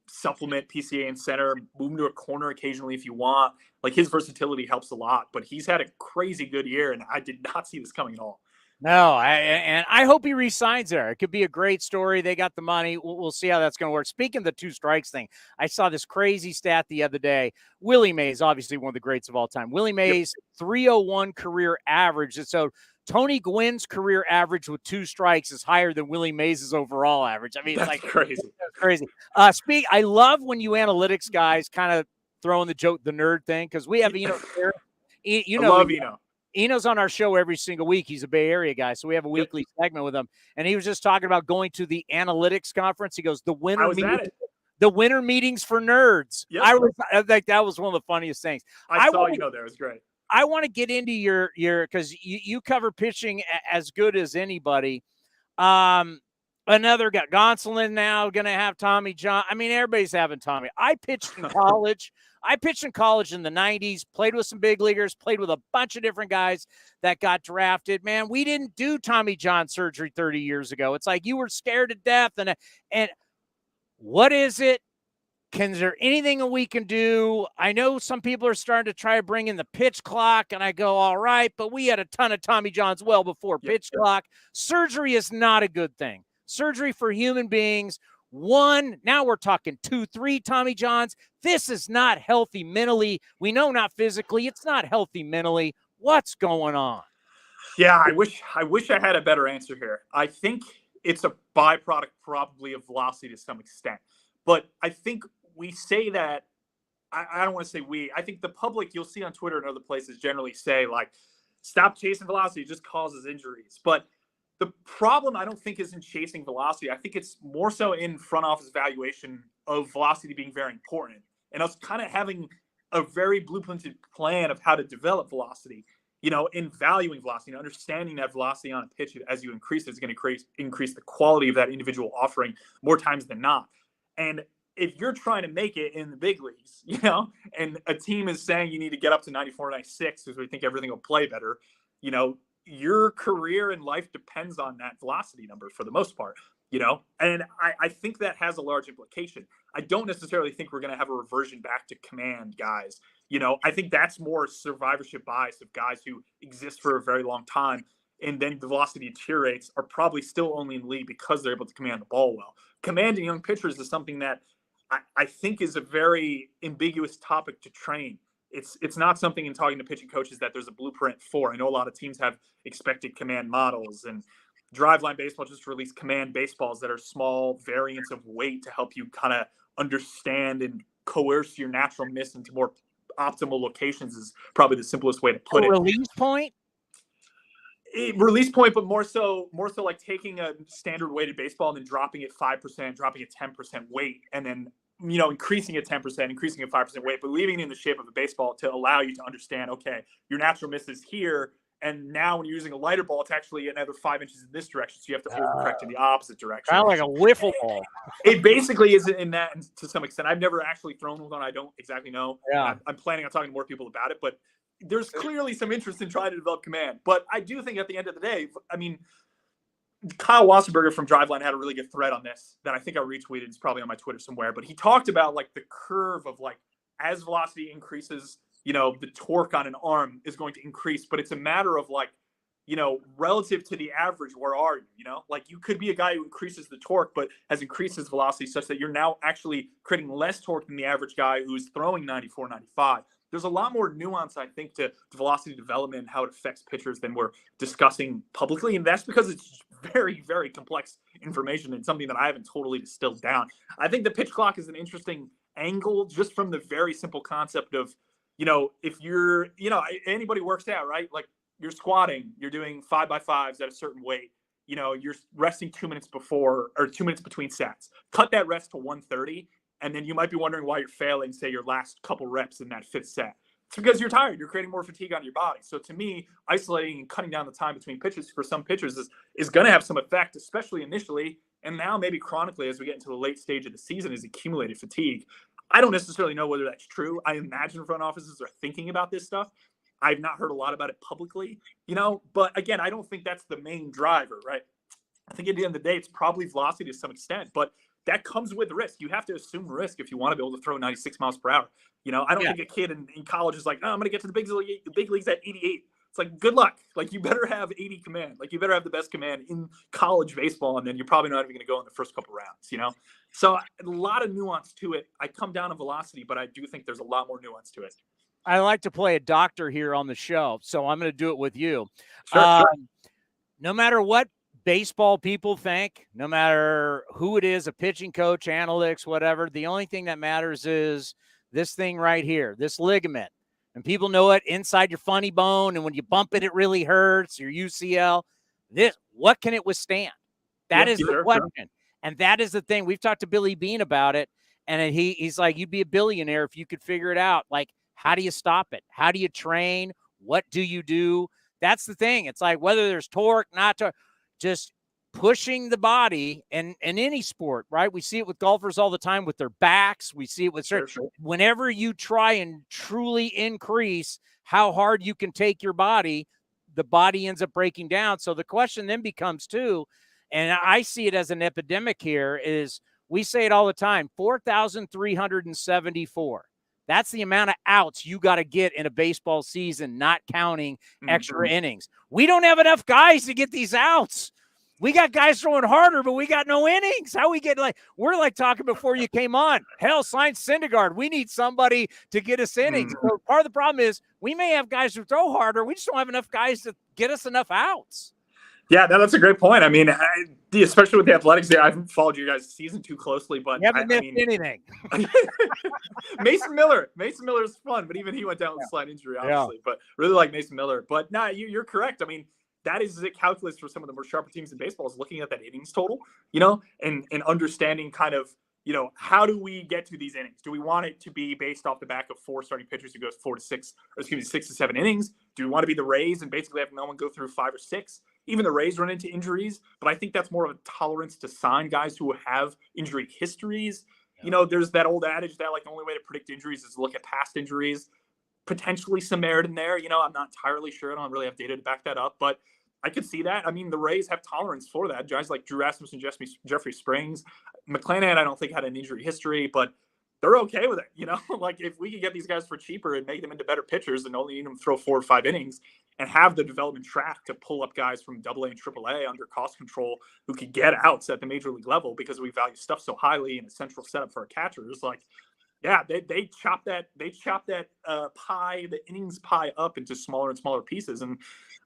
supplement PCA and center, move him to a corner occasionally if you want. Like, his versatility helps a lot, but he's had a crazy good year, and I did not see this coming at all. No, and I hope he resigns there. It could be a great story. They got the money. We'll see how that's going to work. Speaking of the 2 strikes thing, I saw this crazy stat the other day. Willie Mays, obviously one of the greats of all time. Willie Mays, 301 career average. And so Tony Gwynn's career average with 2 strikes is higher than Willie Mays' overall average. I mean, it's That's like crazy. that's crazy. I love when you analytics guys kind of throwing the nerd thing, because we have Eno here. I love Eno. Eno's on our show every single week. He's a Bay Area guy, so we have a weekly segment with him. And he was just talking about going to the analytics conference. He goes, the winter meetings for nerds. Yep. I think that was one of the funniest things. I saw Eno there. It was great. I want to get into your because you cover pitching as good as anybody. Another guy, Gonsolin, now going to have Tommy John. I mean, everybody's having Tommy. I pitched in college. In the 90s, played with some big leaguers, played with a bunch of different guys that got drafted. Man, we didn't do Tommy John surgery 30 years ago. It's like you were scared to death. And what is it? Is there anything that we can do? I know some people are starting to try to bring in the pitch clock, and I go, all right, but we had a ton of Tommy Johns well before pitch clock. Surgery is not a good thing. Surgery for human beings, 1, now we're talking 2, 3 Tommy Johns. This is not healthy mentally. We know not physically. It's not healthy mentally. What's going on? Yeah, I wish I had a better answer here. I think it's a byproduct probably of velocity to some extent. But I think we say that, I don't want to say we, I think the public, you'll see on Twitter and other places generally say, like, stop chasing velocity, it just causes injuries. But the problem, I don't think, is in chasing velocity. I think it's more so in front office valuation of velocity being very important. And us kind of having a very blueprinted plan of how to develop velocity, in valuing velocity, and understanding that velocity on a pitch as you increase it is going to increase the quality of that individual offering more times than not. And if you're trying to make it in the big leagues, and a team is saying you need to get up to 94, 96 because we think everything will play better, your career and life depends on that velocity number for the most part, and I think that has a large implication. I don't necessarily think we're going to have a reversion back to command guys. I think that's more survivorship bias of guys who exist for a very long time, and then the velocity deteriorates, are probably still only in the league because they're able to command the ball well. Commanding young pitchers is something that I think is a very ambiguous topic to train. It's not something in talking to pitching coaches that there's a blueprint for. I know a lot of teams have expected command models, and Driveline Baseball just released command baseballs that are small variants of weight to help you kind of understand and coerce your natural miss into more optimal locations is probably the simplest way to put it. Release point? Release point, but more so like taking a standard weighted baseball and then dropping it 5%, dropping it 10% weight, and then increasing it 10%, increasing it 5% weight, but leaving it in the shape of a baseball to allow you to understand, okay, your natural miss is here, and now when you're using a lighter ball, it's actually another 5 inches in this direction, so you have to overcorrect in the opposite direction. Kind of like a wiffle ball. It basically is in that to some extent. I've never actually thrown one. I don't exactly know. Yeah. I'm planning on talking to more people about it, but there's clearly some interest in trying to develop command. But I do think at the end of the day, I mean, Kyle Wasserberger from Driveline had a really good thread on this that I think I retweeted. It's probably on my Twitter somewhere. But he talked about like the curve of like as velocity increases, the torque on an arm is going to increase. But it's a matter of like, relative to the average, where are you? Like you could be a guy who increases the torque, but has increased his velocity such that you're now actually creating less torque than the average guy who's throwing 94, 95. There's a lot more nuance, I think, to velocity development and how it affects pitchers than we're discussing publicly. And that's because it's very, very complex information and something that I haven't totally distilled down. I think the pitch clock is an interesting angle just from the very simple concept of, if you're, anybody works out, right? Like you're squatting, you're doing 5x5s at a certain weight, you're resting 2 minutes before or 2 minutes between sets. Cut that rest to 1:30. And then you might be wondering why you're failing, say, your last couple reps in that fifth set. It's because you're tired. You're creating more fatigue on your body. So to me, isolating and cutting down the time between pitches for some pitchers is going to have some effect, especially initially. And now maybe chronically as we get into the late stage of the season is accumulated fatigue. I don't necessarily know whether that's true. I imagine front offices are thinking about this stuff. I've not heard a lot about it publicly, but again, I don't think that's the main driver, right? I think at the end of the day, it's probably velocity to some extent, but that comes with risk. You have to assume risk if you want to be able to throw 96 miles per hour. I don't think a kid in college is like, oh, I'm going to get to the big leagues at 88. It's like, good luck. Like, you better have 80 command. Like, you better have the best command in college baseball, and then you're probably not even going to go in the first couple rounds, you know? So a lot of nuance to it. I come down to velocity, but I do think there's a lot more nuance to it. I like to play a doctor here on the show, so I'm going to do it with you. Sure. No matter what baseball people think, no matter who it is, a pitching coach, analytics, whatever, the only thing that matters is this thing right here, this ligament. And people know it inside your funny bone, and when you bump it, it really hurts, your UCL. What can it withstand? That is the question. Sure. And that is the thing. We've talked to Billy Bean about it, and he's like, you'd be a billionaire if you could figure it out. Like, how do you stop it? How do you train? What do you do? That's the thing. It's like whether there's torque, not torque, just pushing the body in any sport, right? We see it with golfers all the time with their backs. We see it with certain, whenever you try and truly increase how hard you can take your body, the body ends up breaking down. So the question then becomes too, and I see it as an epidemic here, is we say it all the time, 4,374. That's the amount of outs you got to get in a baseball season, not counting extra innings. We don't have enough guys to get these outs. We got guys throwing harder, but we got no innings. How we get we're like talking before you came on. Hell, sign Syndergaard. We need somebody to get us innings. So part of the problem is we may have guys who throw harder. We just don't have enough guys to get us enough outs. Yeah, that's a great point. I mean, especially with the Athletics there, I haven't followed you guys' season too closely, but you haven't missed anything. Mason Miller is fun, but even he went down with a slight injury, obviously. But really like Mason Miller. But you're correct. I mean, that is the calculus for some of the more sharper teams in baseball, is looking at that innings total, you know, and understanding kind of, you know, how do we get to these innings? Do we want it to be based off the back of 4 starting pitchers who goes 6 to 7 innings? Do we want to be the Rays and basically have no one go through 5 or 6? Even the Rays run into injuries, but I think that's more of a tolerance to sign guys who have injury histories. You know, there's that old adage that like the only way to predict injuries is to look at past injuries. Potentially some merit in there. You know, I'm not entirely sure. I don't really have data to back that up, but I could see that. I mean, the Rays have tolerance for that. Guys like Drew Rasmussen, Jeffrey Springs, McClanahan, I don't think had an injury history, but they're okay with it. You know, like if we could get these guys for cheaper and make them into better pitchers and only need them to throw 4 or 5 innings and have the development track to pull up guys from AA and AAA under cost control who could get outs at the major league level because we value stuff so highly in a central setup for our catchers. Like, yeah, they chop that pie, the innings pie up into smaller and smaller pieces. And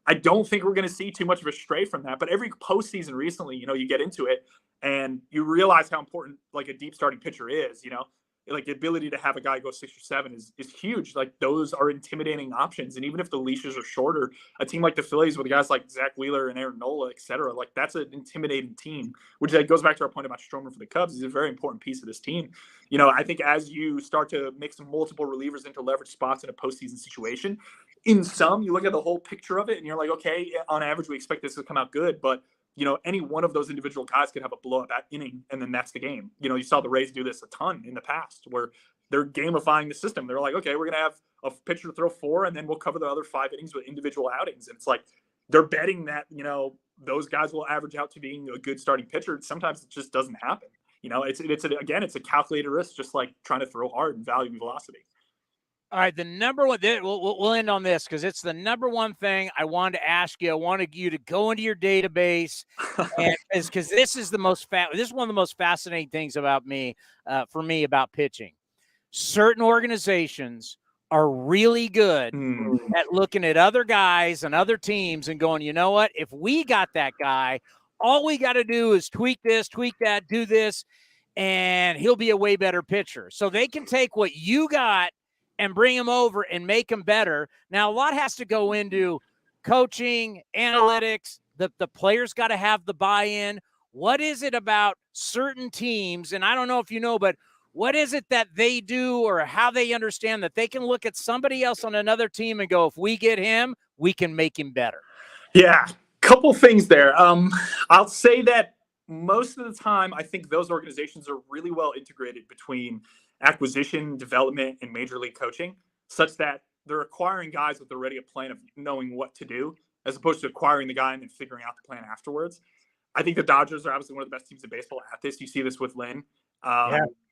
I don't think we're going to see too much of a stray from that. But every postseason recently, you know, you get into it and you realize how important like a deep starting pitcher is, you know. Like the ability to have a guy go 6 or 7 is huge. Like those are intimidating options. And even if the leashes are shorter, a team like the Phillies with guys like Zach Wheeler and Aaron Nola, et cetera, like that's an intimidating team, which goes back to our point about Stroman for the Cubs. He's a very important piece of this team. You know, I think as you start to mix multiple relievers into leverage spots in a postseason situation, in some, you look at the whole picture of it and you're like, okay, on average, we expect this to come out good, but you know, any one of those individual guys could have a blow up inning, and then that's the game. You know, you saw the Rays do this a ton in the past where they're gamifying the system. They're like, okay, we're going to have a pitcher throw 4, and then we'll cover the other 5 innings with individual outings. And it's like they're betting that, you know, those guys will average out to being a good starting pitcher. Sometimes it just doesn't happen. You know, it's a calculated risk, just like trying to throw hard and value velocity. All right, the number one, we'll end on this because it's the number one thing I wanted to ask you. I wanted you to go into your database, and because this is one of the most fascinating things about me, for me, about pitching. Certain organizations are really good at looking at other guys and other teams and going, you know what? If we got that guy, all we got to do is tweak this, tweak that, do this, and he'll be a way better pitcher. So they can take what you got and bring him over and make him better. Now, a lot has to go into coaching, analytics. The players got to have the buy-in. What is it about certain teams? And I don't know if you know, but what is it that they do or how they understand that they can look at somebody else on another team and go, if we get him, we can make him better? Yeah, couple things there. I'll say that most of the time, I think those organizations are really well integrated between acquisition, development, and major league coaching, such that they're acquiring guys with already a plan of knowing what to do, as opposed to acquiring the guy and then figuring out the plan afterwards. I think the Dodgers are obviously one of the best teams in baseball at this. You see this with Lynn.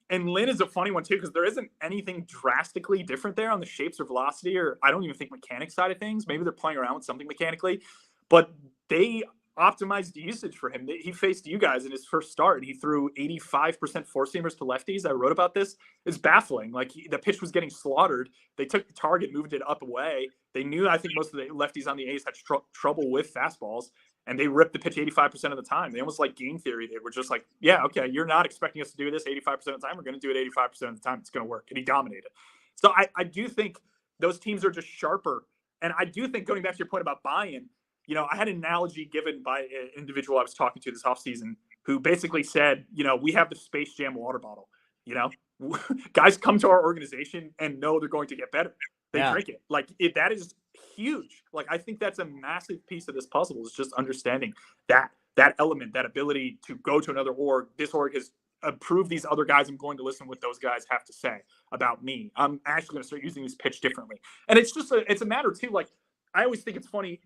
And Lynn is a funny one too, because there isn't anything drastically different there on the shapes or velocity, or I don't even think mechanics side of things. Maybe they're playing around with something mechanically, but they optimized usage for him. He faced you guys in his first start. He threw 85% four-seamers to lefties. I wrote about this. It's baffling. Like the pitch was getting slaughtered. They took the target, moved it up away. They knew, I think most of the lefties on the A's had trouble with fastballs, and they ripped the pitch 85% of the time. They almost like game theory. They were just like, yeah, okay, you're not expecting us to do this 85% of the time. We're going to do it 85% of the time. It's going to work. And he dominated. So I do think those teams are just sharper. And I do think, going back to your point about buy-in, you know, I had an analogy given by an individual I was talking to this offseason who basically said, you know, we have the Space Jam water bottle. You know, guys come to our organization and know they're going to get better. They drink it. Like that is huge. Like I think that's a massive piece of this puzzle, is just understanding that element, that ability to go to another org. This org has approved these other guys. I'm going to listen to what those guys have to say about me. I'm actually going to start using this pitch differently. And it's just it's a matter too. Like I always think it's funny,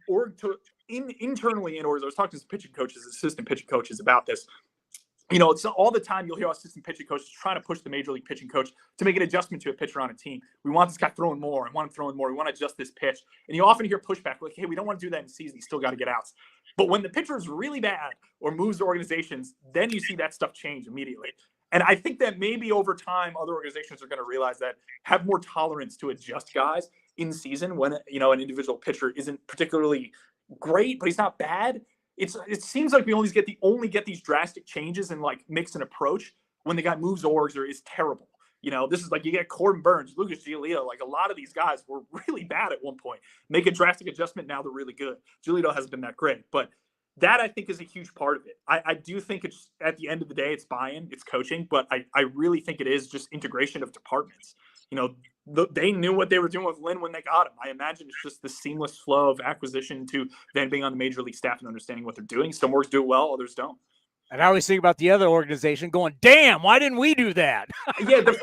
internally in orgs. I was talking to some pitching coaches, assistant pitching coaches about this. You know, it's all the time you'll hear assistant pitching coaches trying to push the major league pitching coach to make an adjustment to a pitcher on a team. We want this guy throwing more. I want him throwing more. We want to adjust this pitch. And you often hear pushback like, hey, we don't want to do that in season. You still got to get outs. But when the pitcher is really bad or moves to organizations, then you see that stuff change immediately. And I think that maybe over time, other organizations are going to realize that, have more tolerance to adjust guys in season when, you know, an individual pitcher isn't particularly great, but he's not bad. It seems like we only get these drastic changes in like mix and approach when the guy moves orgs or is terrible. You know, this is like you get Corbin Burns, Lucas Giolito. Like a lot of these guys were really bad at one point. Make a drastic adjustment, now they're really good. Giolito hasn't been that great, but that I think is a huge part of it. I do think it's, at the end of the day, it's buy-in, it's coaching, but I really think it is just integration of departments. You know, they knew what they were doing with Lynn when they got him. I imagine it's just the seamless flow of acquisition to then being on the major league staff and understanding what they're doing. Some orgs do it well, others don't. And I always think about the other organization going, damn, why didn't we do that? Yeah, the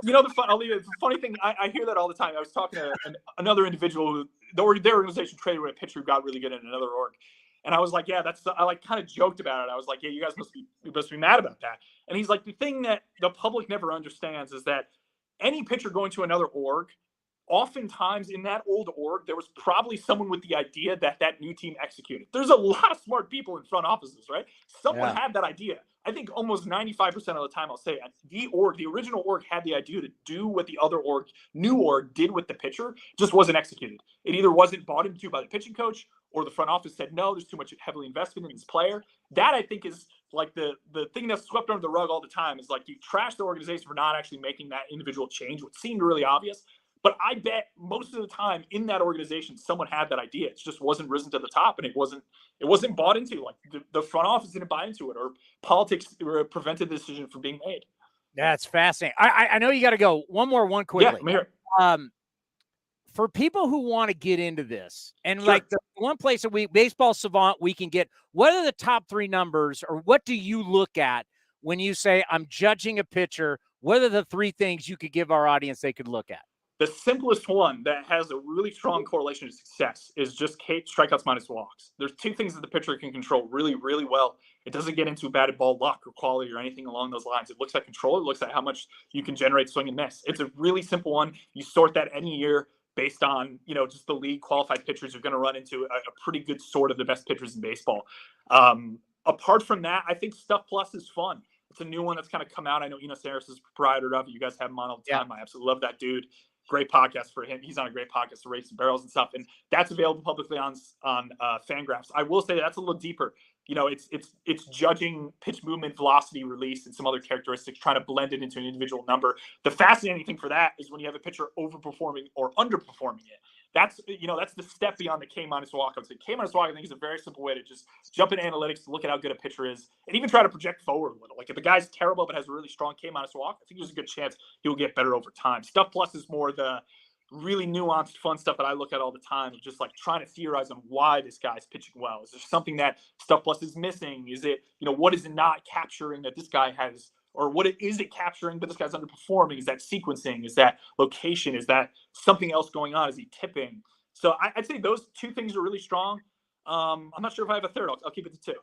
funny thing, I hear that all the time. I was talking to another individual who their organization traded with a pitcher who got really good in another org. And I was like, yeah, I like kind of joked about it. I was like, yeah, you guys must be mad about that. And he's like, the thing that the public never understands is that any pitcher going to another org, oftentimes in that old org, there was probably someone with the idea that new team executed. There's a lot of smart people in front offices, right? Someone had that idea. I think almost 95% of the time I'll say the original org had the idea to do what the other new org did with the pitcher, just wasn't executed. It either wasn't bought into by the pitching coach or the front office said, no, there's too much heavily investment in this player. That I think is like the thing that's swept under the rug all the time, is like you trash the organization for not actually making that individual change, which seemed really obvious. But I bet most of the time in that organization, someone had that idea. It just wasn't risen to the top, and it wasn't bought into. Like the front office didn't buy into it, or politics prevented the decision from being made. That's fascinating. I know you got to go. One quickly. Yeah, I'm here. For people who want to get into this, and like the one place that Baseball Savant, we can get, what are the top 3 numbers, or what do you look at when you say I'm judging a pitcher? What are the 3 things you could give our audience they could look at? The simplest one that has a really strong correlation to success is just strikeouts minus walks. There's 2 things that the pitcher can control really, really well. It doesn't get into batted ball luck or quality or anything along those lines. It looks at control. It looks at how much you can generate swing and miss. It's a really simple one. You sort that any year based on, you know, just the league qualified pitchers. You're going to run into a pretty good sort of the best pitchers in baseball. Apart from that, I think Stuff Plus is fun. It's a new one that's kind of come out. I know Enos Harris is proprietor of it. You guys have him on all the time. I absolutely love that dude. Great podcast for him. He's on a great podcast for Race and Barrels and stuff, and that's available publicly on Fangraphs. I will say that's a little deeper. You know, it's judging pitch movement, velocity, release, and some other characteristics, trying to blend it into an individual number. The fascinating thing for that is when you have a pitcher overperforming or underperforming it. That's the step beyond the K minus walk. I would say K minus walk, I think, is a very simple way to just jump in analytics, look at how good a pitcher is, and even try to project forward a little. Like if the guy's terrible but has a really strong K minus walk, I think there's a good chance he'll get better over time. Stuff Plus is more the really nuanced, fun stuff that I look at all the time, of just like trying to theorize on why this guy's pitching well. Is there something that Stuff Plus is missing? Is it, what is it not capturing that this guy has? Or what is it capturing, but this guy's underperforming? Is that sequencing? Is that location? Is that something else going on? Is he tipping? So I'd say those 2 things are really strong. I'm not sure if I have a third. I'll keep it to 2.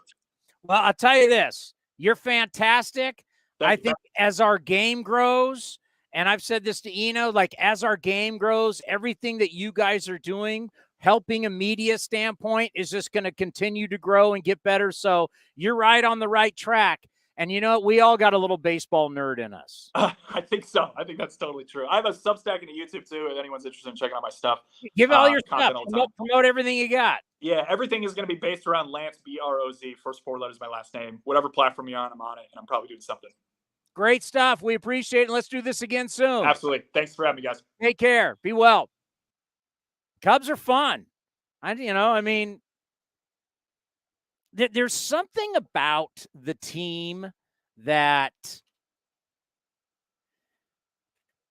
Well, I'll tell you this. You're fantastic. I think as our game grows, and I've said this to Eno, like as our game grows, everything that you guys are doing, helping a media standpoint, is just going to continue to grow and get better. So you're right on the right track. And you know what? We all got a little baseball nerd in us. I think so. I think that's totally true. I have a Substack and a YouTube too. If anyone's interested in checking out my stuff, give all your stuff. content all the time. Promote everything you got. Yeah, everything is going to be based around Lance, B-R-O-Z. First 4 letters, my last name. Whatever platform you're on, I'm on it, and I'm probably doing something. Great stuff. We appreciate it. Let's do this again soon. Absolutely. Thanks for having me, guys. Take care. Be well. Cubs are fun. There's something about the team that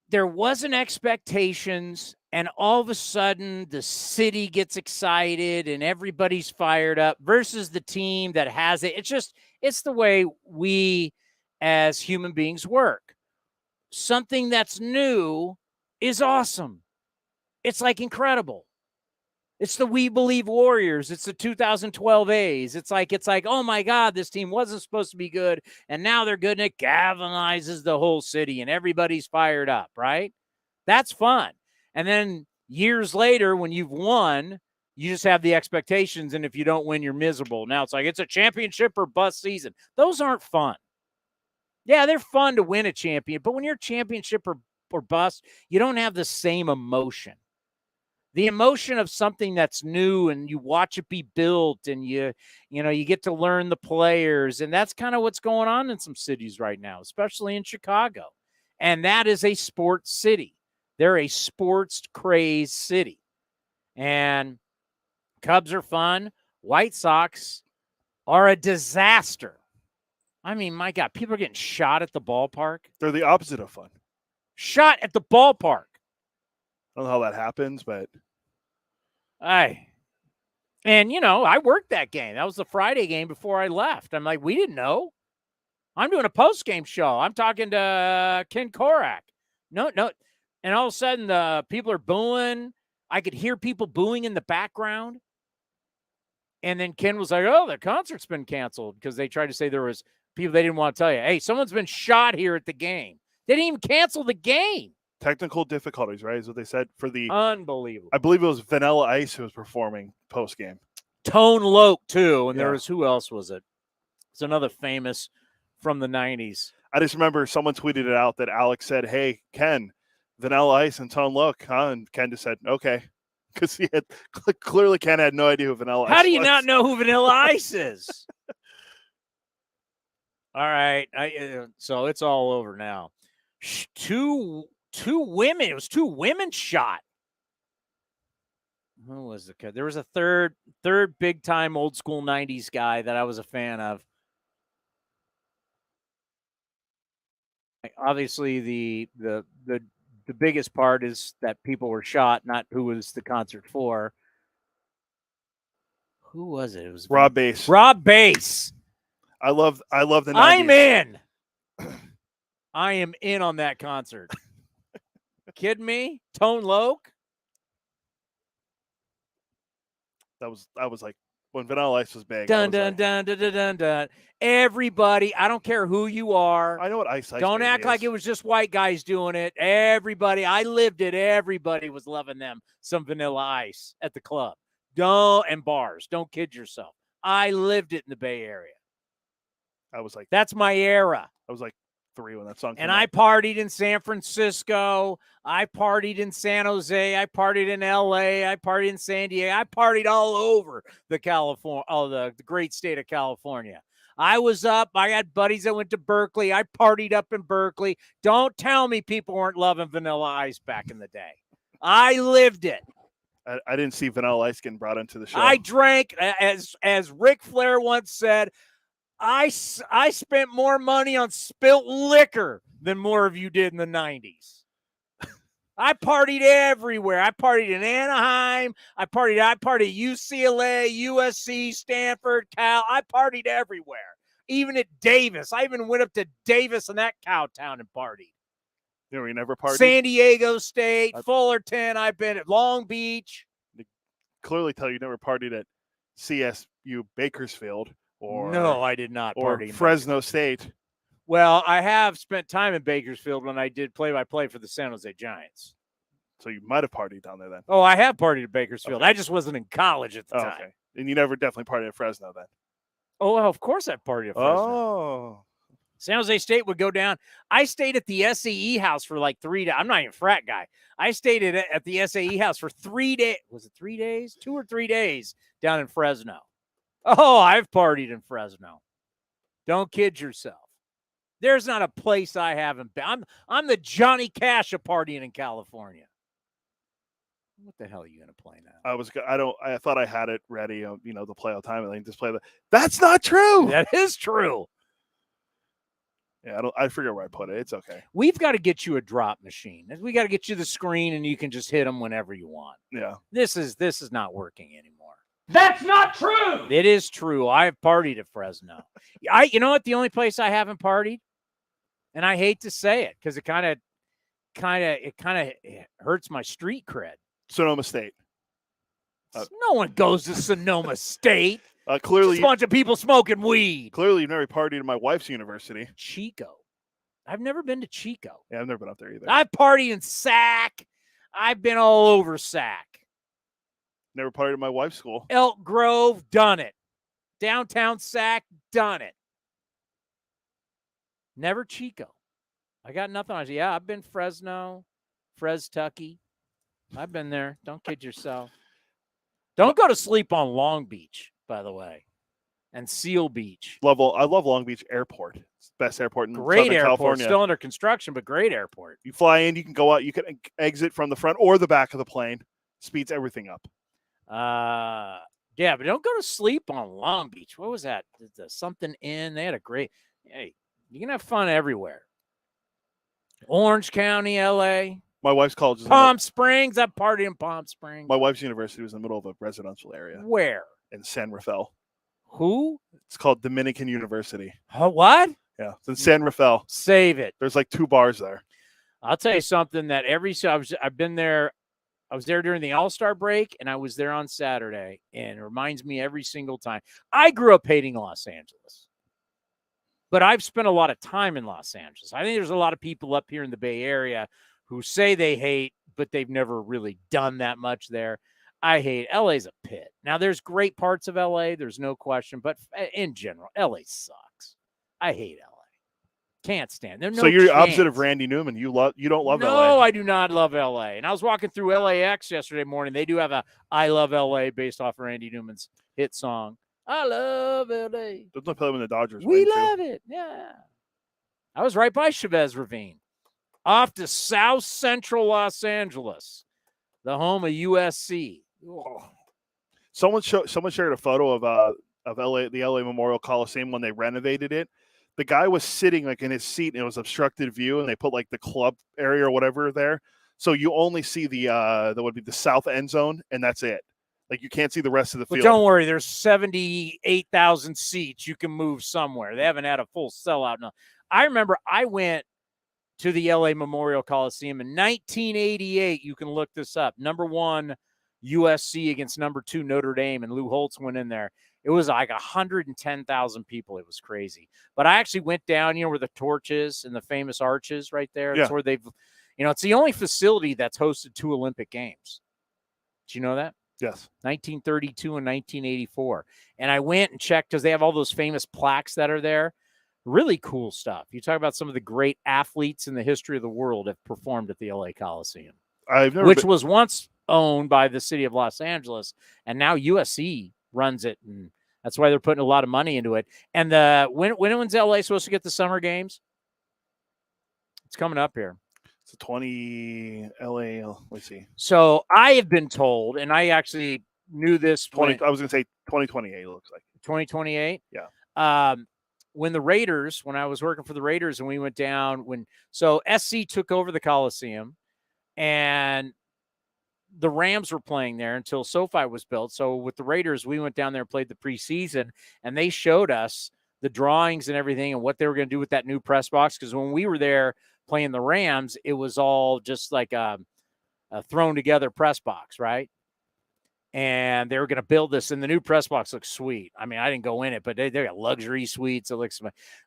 there wasn't expectations, and all of a sudden the city gets excited and everybody's fired up versus the team that has it. It's the way we as human beings work. Something that's new is awesome. It's like incredible. It's the We Believe Warriors. It's the 2012 A's. It's like, oh my God, this team wasn't supposed to be good, and now they're good, and it galvanizes the whole city, and everybody's fired up, right? That's fun. And then years later, when you've won, you just have the expectations, and if you don't win, you're miserable. Now it's like it's a championship or bust season. Those aren't fun. Yeah, they're fun to win a champion, but when you're championship or bust, you don't have the same emotion. The emotion of something that's new and you watch it be built and you get to learn the players. And that's kind of what's going on in some cities right now, especially in Chicago. And that is a sports city. They're a sports crazed city. And Cubs are fun. White Sox are a disaster. I mean, my God, people are getting shot at the ballpark. They're the opposite of fun. Shot at the ballpark. I don't know how that happens, but I worked that game. That was the Friday game before I left. I'm like, we didn't know. I'm doing a post-game show. I'm talking to Ken Korak. No. And all of a sudden, the people are booing. I could hear people booing in the background. And then Ken was like, oh, the concert's been canceled because they tried to say there was people they didn't want to tell you. Hey, someone's been shot here at the game. They didn't even cancel the game. Technical difficulties, right? Is what they said for the unbelievable. I believe it was Vanilla Ice who was performing post game. Tone Loc too, and there was who else was it? It's another famous from the 90s. I just remember someone tweeted it out that Alex said, "Hey Ken, Vanilla Ice and Tone Loc," huh? And Ken just said, "Okay," because he had clearly Ken had no idea who Vanilla Ice was. How do you not know who Vanilla Ice is? All right, so it's all over now. Two women. It was 2 women shot. Who was the kid? There was a third big time old school 90s guy that I was a fan of. Obviously, the biggest part is that people were shot, not who was the concert for. Who was it? It was Rob Bass. Rob Bass. I love the 90s. I'm in. I am in on that concert. Kidding me? Tone Loc? That was like when Vanilla Ice was big. Dun dun dun dun dun dun dun. Everybody, I don't care who you are. I know what Ice Don't act like it was just white guys doing it. Everybody, I lived it. Everybody was loving them. Some Vanilla Ice at the club. And bars. Don't kid yourself. I lived it in the Bay Area. That's my era. I was like 3 when that song came and out. I partied in San Francisco. I partied in San Jose. I partied in LA. I partied in San Diego. I partied all over the great state of California. I was up. I had buddies that went to Berkeley. I partied up in Berkeley. Don't tell me people weren't loving Vanilla Ice back in the day. I lived it. I didn't see Vanilla Ice getting brought into the show. I drank, as Ric Flair once said, I spent more money on spilt liquor than more of you did in the 90s. I partied everywhere. I partied in Anaheim. I partied at UCLA, USC, Stanford, Cal. I partied everywhere, even at Davis. I even went up to Davis and that cow town and partied. You know, you never partied? San Diego State, Fullerton. I've been at Long Beach. They clearly tell you never partied at CSU Bakersfield. No, I did not or party. Fresno State. Well, I have spent time in Bakersfield when I did play-by-play for the San Jose Giants. So you might have partied down there then. Oh, I have partied at Bakersfield. Okay. I just wasn't in college at the time. Okay. And you never definitely partied at Fresno then. Oh, well, of course I partied at Fresno. Oh. San Jose State would go down. I stayed at the SAE house for like 3 days. I'm not even a frat guy. I stayed at the SAE house for 3 days. Was it 3 days? 2 or 3 days down in Fresno. Oh, I've partied in Fresno. Don't kid yourself. There's not a place I haven't been. I'm the Johnny Cash of partying in California. What the hell are you going to play now? I thought I had it ready, to play all the time. I think just play That's not true. That is true. Yeah, I forget where I put it. It's okay. We've got to get you a drop machine. We got to get you the screen, and you can just hit them whenever you want. Yeah. This is not working anymore. That's not true. It is true. I've partied at Fresno. You know what? The only place I haven't partied, and I hate to say it because it kind of hurts my street cred. Sonoma State. No one goes to Sonoma State. Clearly, Just a bunch of people smoking weed. Clearly, you've never partied at my wife's university. Chico. I've never been to Chico. Yeah, I've never been up there either. I've partied in Sac. I've been all over Sac. Never partied at my wife's school. Elk Grove, done it. Downtown Sac, done it. Never Chico. I got nothing on. Yeah, I've been Fresno, Tucky. I've been there. Don't kid yourself. Don't go to sleep on Long Beach, by the way, and Seal Beach. I love Long Beach Airport. It's the best airport in Great Southern airport, California. still under construction, but great airport. You fly in, you can go out, you can exit from the front or the back of the plane. Speeds everything up. Yeah, but don't go to sleep on Long Beach. What was that? The something Inn. They had a great. Hey, you can have fun everywhere. Orange County, LA. My wife's college is Palm Springs. I partied in Palm Springs. My wife's university was in the middle of a residential area. Where? In San Rafael. Who? It's called Dominican University. What? Yeah, it's in San Rafael. Save it. There's like 2 bars there. I'll tell you something that I've been there. I was there during the All-Star break, and I was there on Saturday, and it reminds me every single time. I grew up hating Los Angeles, but I've spent a lot of time in Los Angeles. I think there's a lot of people up here in the Bay Area who say they hate, but they've never really done that much there. I hate. LA's a pit. Now, there's great parts of LA. There's no question, but in general, LA sucks. I hate LA. Can't stand. There's no so you're chance. opposite of Randy Newman. You don't love LA. No, I do not love LA. And I was walking through LAX yesterday morning. They do have a I Love LA based off of Randy Newman's hit song. I love LA. Doesn't they play when the Dodgers We win, love too? it. Yeah. I was right by Chavez Ravine. Off to South Central Los Angeles, the home of USC. Oh. Someone shared a photo of LA, the LA Memorial Coliseum when they renovated it. The guy was sitting like in his seat and it was obstructed view, and they put like the club area or whatever there. So you only see that would be the south end zone, and that's it. Like you can't see the rest of the But field. don't worry, there's 78,000 seats. You can move somewhere. They haven't had a full sellout. No. I remember I went to the LA Memorial Coliseum in 1988. You can look this up. Number 1 USC against number 2 Notre Dame, and Lou Holtz went in there. It was like 110,000 people. It was crazy. But I actually went down, where the torches and the famous arches right there. That's where they've, it's the only facility that's hosted 2 Olympic Games. Did you know that? Yes. 1932 and 1984. And I went and checked because they have all those famous plaques that are there. Really cool stuff. You talk about some of the great athletes in the history of the world have performed at the LA Coliseum, which was once owned by the city of Los Angeles, and now USC runs it, and that's why they're putting a lot of money into it. And when's LA supposed to get the summer games? It's coming up here. It's 20 LA. Let's see. So I have been told, and I actually knew this. 20. I was going to say 2028. It looks like 2028. Yeah. When I was working for the Raiders, and we went down so SC took over the Coliseum, and the Rams were playing there until SoFi was built. So with the Raiders, we went down there and played the preseason, and they showed us the drawings and everything and what they were going to do with that new press box. Because when we were there playing the Rams, it was all just like a thrown together press box, right? and they were going to build this, and the new press box looks sweet. I mean, I didn't go in it, but they got luxury suites. It looks.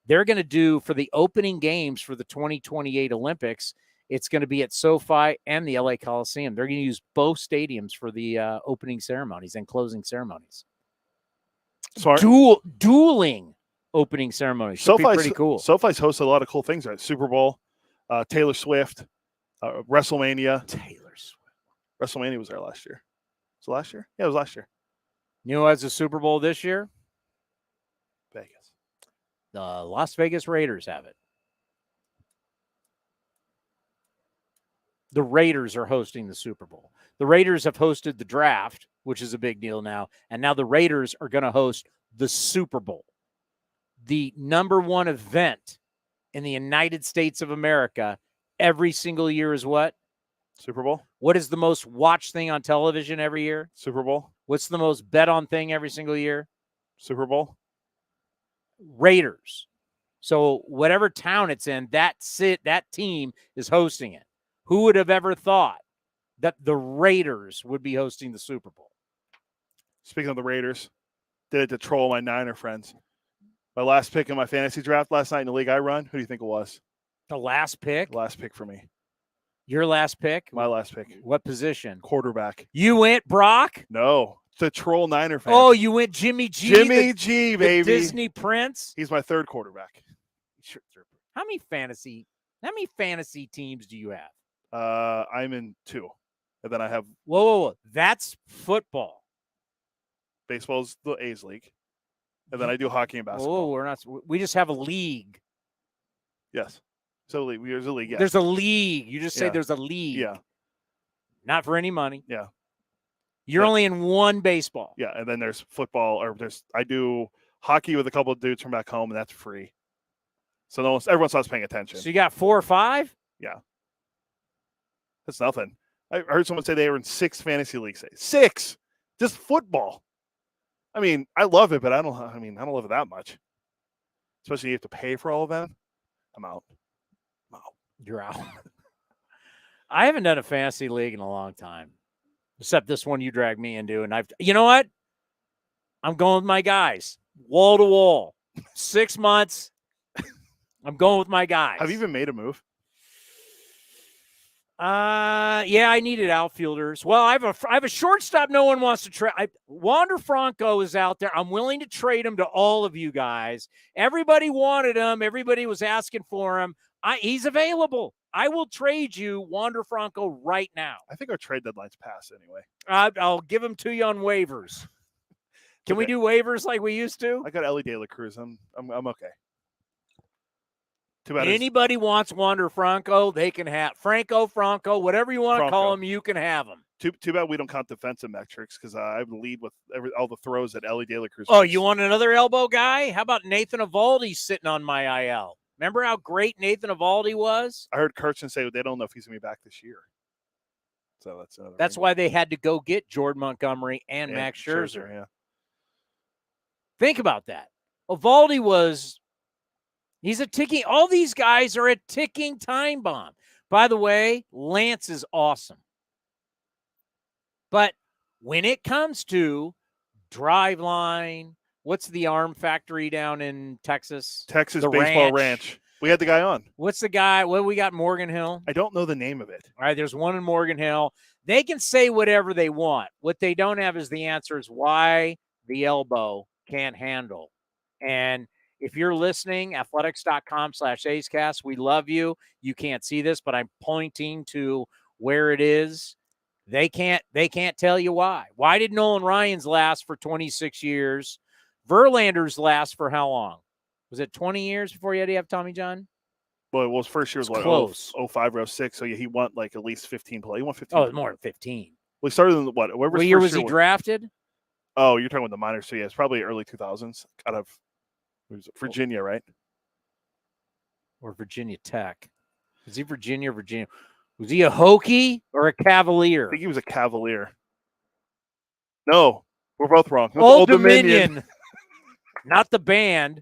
They're going to do for the opening games for the 2028 Olympics. It's going to be at SoFi and the LA Coliseum. They're going to use both stadiums for the opening ceremonies and closing ceremonies. Dueling opening ceremonies. Should be pretty cool. SoFi's hosted a lot of cool things, right? Super Bowl, Taylor Swift, WrestleMania. Taylor Swift. WrestleMania was there last year. Was it last year? Yeah, it was last year. You know who has the Super Bowl this year? Vegas. The Las Vegas Raiders have it. The Raiders are hosting the Super Bowl. The Raiders have hosted the draft, which is a big deal now. And now the Raiders are going to host the Super Bowl. The number one event in the United States of America every single year is what? Super Bowl. What is the most watched thing on television every year? Super Bowl. What's the most bet on thing every single year? Super Bowl. Raiders. So whatever town it's in, that team is hosting it. Who would have ever thought that the Raiders would be hosting the Super Bowl? Speaking of the Raiders, did it to troll my Niner friends. My last pick in my fantasy draft last night in the league I run, who do you think it was? The last pick? The last pick for me. Your last pick? My last pick. What position? Quarterback. You went Brock? No. The troll Niner fans. Oh, you went Jimmy G? Jimmy G, baby. The Disney Prince? He's my third quarterback. How many fantasy teams do you have? I'm in 2. And then I have Whoa. That's football. baseball's the A's league. And then I do hockey and basketball. We just have a league. Yes. So there's a league, yes. There's a league. You just say there's a league. Yeah. Not for any money. Yeah. You're only in one baseball. Yeah, and then there's football, or I do hockey with a couple of dudes from back home, and that's free. So everyone starts paying attention. So you got 4 or 5? Yeah. That's nothing. I heard someone say they were in 6 fantasy leagues. 6! Just football. I mean, I love it, but I don't love it that much. Especially you have to pay for all of them. I'm out. You're out. I haven't done a fantasy league in a long time, except this one you dragged me into. And you know what? I'm going with my guys, wall to wall, 6 months. I'm going with my guys. Have you even made a move? Yeah, I needed outfielders. Well, I have a shortstop no one wants to trade. Wander Franco is out there. I'm willing to trade him to all of you guys. Everybody wanted him. Everybody was asking for him. He's available. I will trade you Wander Franco right now. I think our trade deadline's passed anyway. I'll give him to you on waivers. Can we do waivers like we used to? I got Ellie De La Cruz. I'm okay. Too bad. Anybody wants Wander Franco, they can have Franco, whatever you want to call him, you can have him. Too bad we don't count defensive metrics because I lead with all the throws that Ellie De La Cruz. Oh, you want another elbow guy? How about Nathan Eovaldi sitting on my IL? Remember how great Nathan Eovaldi was? I heard Kirchner say they don't know if he's going to be back this year. So that's why they had to go get Jordan Montgomery and Max Scherzer. Yeah. Think about that. Eovaldi he's a ticking, all these guys are a ticking time bomb. By the way, Lance is awesome. But when it comes to Driveline, what's the arm factory down in Texas? Texas Baseball Ranch. We had the guy on. What's the guy? What we got? Morgan Hill? I don't know the name of it. All right, there's one in Morgan Hill. They can say whatever they want. What they don't have is the answer is why the elbow can't handle. And if you're listening, athletics.com/AceCast, we love you. You can't see this, but I'm pointing to where it is. They can't tell you why. Why did Nolan Ryan's last for 26 years? Verlander's last for how long? Was it 20 years before you had to have Tommy John? Well, his first year was close. 05 or 06, so yeah, he won like at least 15 play. He won 15. Oh, it was more than 15. Well, he started in what? What year was he drafted? Oh, you're talking about the minors, so yeah, it's probably early 2000s. Out of Virginia, right? Or Virginia Tech. Is he Virginia or Virginia? Was he a Hokie or a Cavalier? I think he was a Cavalier. No, we're both wrong. Old Dominion. Not the band.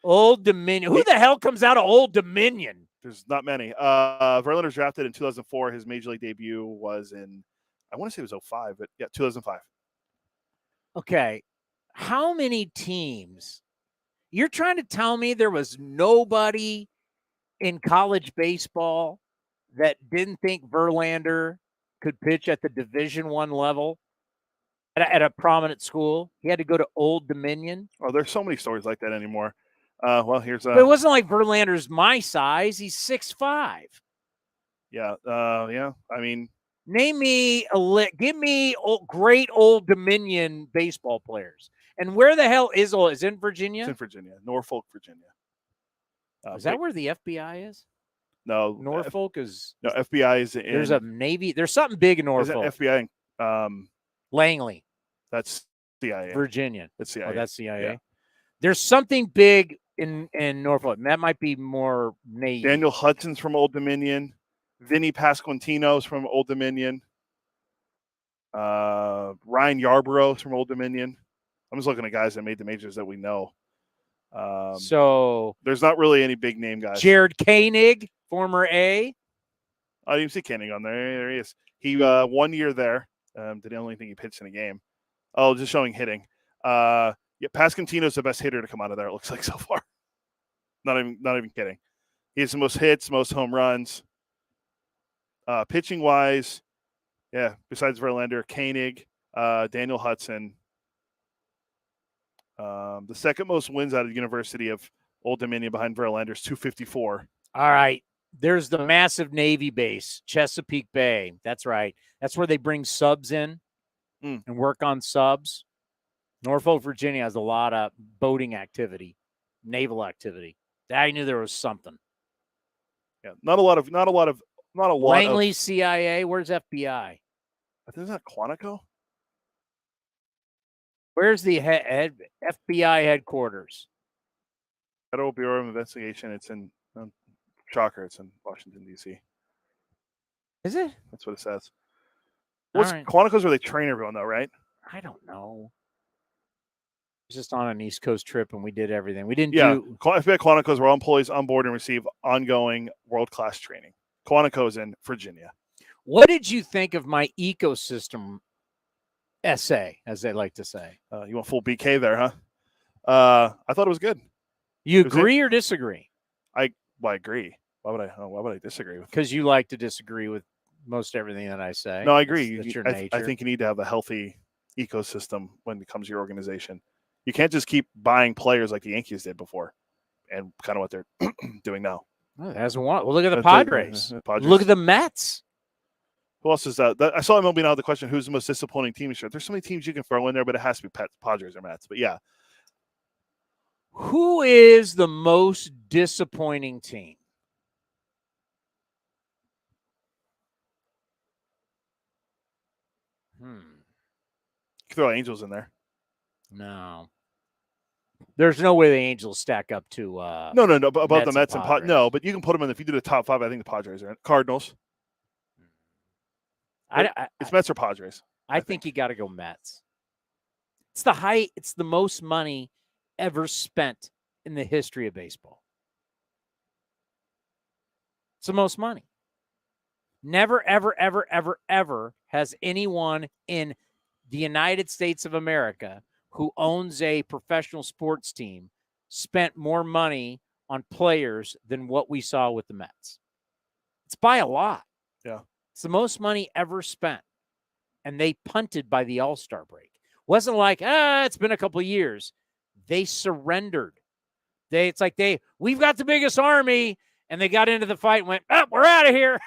Old Dominion. Who the hell comes out of Old Dominion? There's not many. Verlander's drafted in 2004. His major league debut was in, I want to say it was 05, but yeah, 2005. Okay. How many teams? You're trying to tell me there was nobody in college baseball that didn't think Verlander could pitch at the Division I level at a prominent school? He had to go to Old Dominion. Oh, there's so many stories like that anymore. Well, here's But it wasn't like Verlander's my size. He's 6'5". yeah. I mean, Name me give me great Old Dominion baseball players. And where the hell is it in Virginia? it's in Virginia, Norfolk, Virginia. Is that where the FBI is? No, Norfolk is. No, FBI is in. There's a Navy. There's something big in Norfolk. FBI. Langley. That's CIA. Virginia. That's CIA. Oh, that's CIA. Yeah. There's something big in Norfolk. That might be more Navy. Daniel Hudson's from Old Dominion. Vinny Pasquantino's from Old Dominion. Ryan Yarborough's from Old Dominion. I'm just looking at guys that made the majors that we know. So there's not really any big name guys. Jared Koenig, former A. I didn't see Koenig on there. There he is. He 1 year there. Did the only thing he pitched in a game. Oh, just showing hitting. Yeah, Pasquantino's the best hitter to come out of there. It looks like so far. Not even kidding. He has the most hits, most home runs. Pitching wise, yeah. Besides Verlander, Koenig, Daniel Hudson. The second most wins out of the University of Old Dominion behind Verlander's 254. All right. There's the massive Navy base, Chesapeake Bay. That's right. That's where they bring subs in and work on subs. Norfolk, Virginia has a lot of boating activity, naval activity. I knew there was something. Yeah, not a lot. Langley, CIA. Where's FBI? I think it's not Quantico. Where's the FBI headquarters? Federal Bureau of Investigation. It's in shocker. It's in Washington D.C. Is it? That's what it says. Right. Quantico's where they train everyone, though, right? I don't know. It's just on an East Coast trip, and we did everything. We didn't do. FBI Quantico's where all employees on board and receive ongoing world-class training. Quantico's in Virginia. What did you think of my ecosystem essay, as they like to say? You went full BK there, huh? I thought it was good. You agree or disagree? I agree. Why would I disagree with? Because you like to disagree with most everything that I say. No, I agree. That's your nature. I think you need to have a healthy ecosystem when it comes to your organization. You can't just keep buying players like the Yankees did before, and kind of what they're doing now. Well, it hasn't won. Well, look at the Padres. Padres. Look at the Mets. Who else is that? I saw MLB now the question: who's the most disappointing team this year? There's so many teams you can throw in there, but it has to be Padres or Mets. But yeah, who is the most disappointing team? You can throw Angels in there. No. There's no way the Angels stack up to No. Above the Mets and Padres. no, but you can put them in. If you do the top five, I think the Padres are in. Cardinals. It's Mets or Padres. I think you got to go Mets. It's the most money ever spent in the history of baseball. It's the most money. Never, ever, ever, ever, ever has anyone in the United States of America who owns a professional sports team spent more money on players than what we saw with the Mets. It's by a lot. Yeah. It's the most money ever spent. And they punted by the All-Star break. Wasn't like, it's been a couple of years. They surrendered. We've got the biggest army, and they got into the fight and went, we're out of here.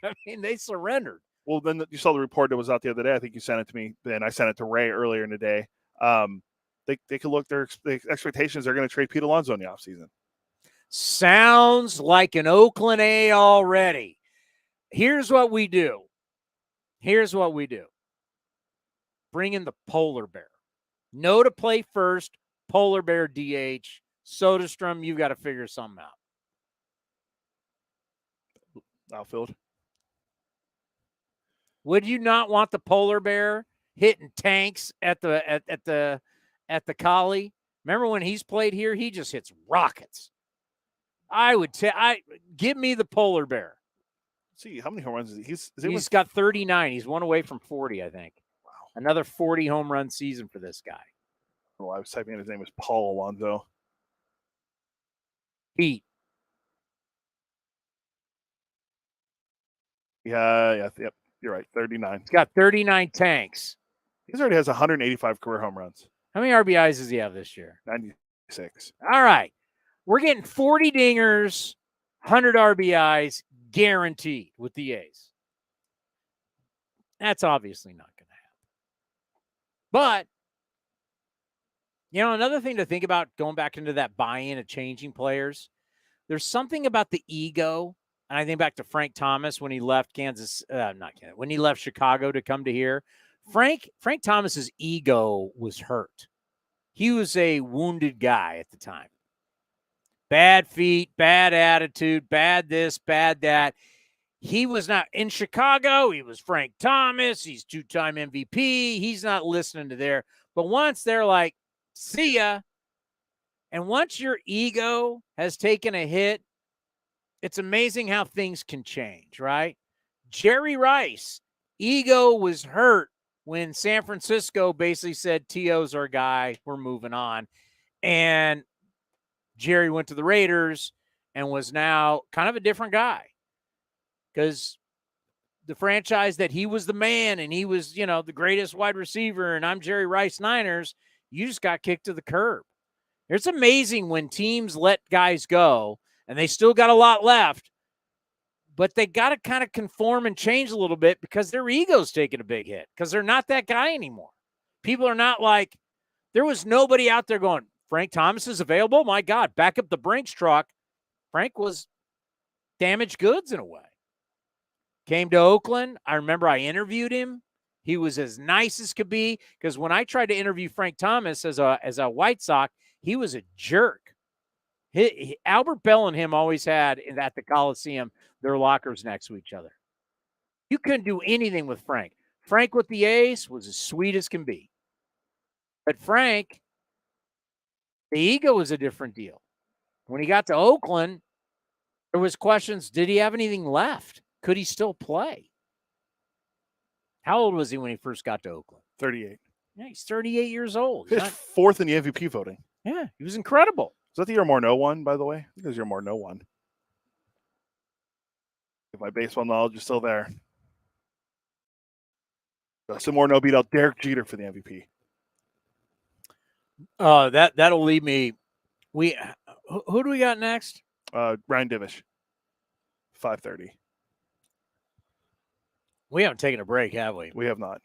I mean, they surrendered. Well, then you saw the report that was out the other day. I think you sent it to me, and I sent it to Ray earlier in the day. They could look their expectations. They're going to trade Pete Alonso in the offseason. Sounds like an Oakland A already. Here's what we do. Bring in the polar bear. No to play first, polar bear DH. Soderstrom, you've got to figure something out. Outfield. Would you not want the polar bear hitting tanks at the Collie? Remember when he's played here? He just hits rockets. Give me the polar bear. Let's see how many home runs is he? He's got 39. He's one away from 40, I think. Wow. Another 40 home run season for this guy. Well, I was typing in his name was Paul Alonso. Pete. Yep. You're right. 39. He's got 39 tanks. He already has 185 career home runs. How many RBIs does he have this year? 96. All right. We're getting 40 dingers, 100 RBIs guaranteed with the A's. That's obviously not going to happen. But, another thing to think about going back into that buy-in of changing players, there's something about the ego. And I think back to Frank Thomas when he left when he left Chicago to come to here. Frank Thomas's ego was hurt. He was a wounded guy at the time. Bad feet, bad attitude, bad this, bad that. He was not in Chicago. He was Frank Thomas. He's 2-time MVP. He's not listening to their. But once they're like, see ya. And once your ego has taken a hit, it's amazing how things can change, right? Jerry Rice, ego was hurt when San Francisco basically said, T.O.'s our guy, we're moving on. And Jerry went to the Raiders and was now kind of a different guy because the franchise that he was the man and he was, the greatest wide receiver and I'm Jerry Rice Niners, you just got kicked to the curb. It's amazing when teams let guys go and they still got a lot left, but they got to kind of conform and change a little bit because their ego's taking a big hit because they're not that guy anymore. People are not like, there was nobody out there going, Frank Thomas is available? My God, back up the Brinks truck. Frank was damaged goods in a way. Came to Oakland. I remember I interviewed him. He was as nice as could be because when I tried to interview Frank Thomas as a White Sox, he was a jerk. Albert Bell and him always had at the Coliseum their lockers next to each other. You couldn't do anything with Frank. Frank with the A's was as sweet as can be. But Frank, the ego was a different deal. When he got to Oakland, there was questions, did he have anything left? Could he still play? How old was he when he first got to Oakland? 38. Yeah, he's 38 years old. He's fourth in the MVP voting. Yeah, he was incredible. Is that the year Morneau won, by the way? I think it was the year Morneau won. If my baseball knowledge is still there. Justin Morneau beat out Derek Jeter for the MVP. That'll leave me. Who do we got next? Ryan Divish. 5:30. We haven't taken a break, have we? We have not.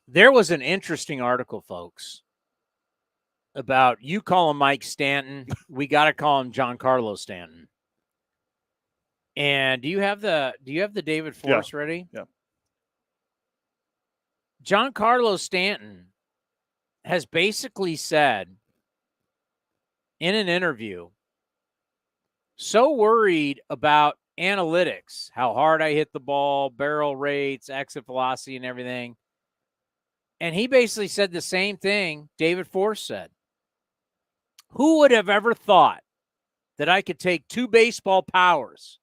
There was an interesting article, folks, about you call him Mike Stanton. We got to call him Giancarlo Stanton. And do you have the David Force ready? Yeah. Giancarlo Stanton has basically said in an interview, so worried about analytics, how hard I hit the ball, barrel rates, exit velocity, and everything. And he basically said the same thing David Force said. Who would have ever thought that I could take two baseball powers,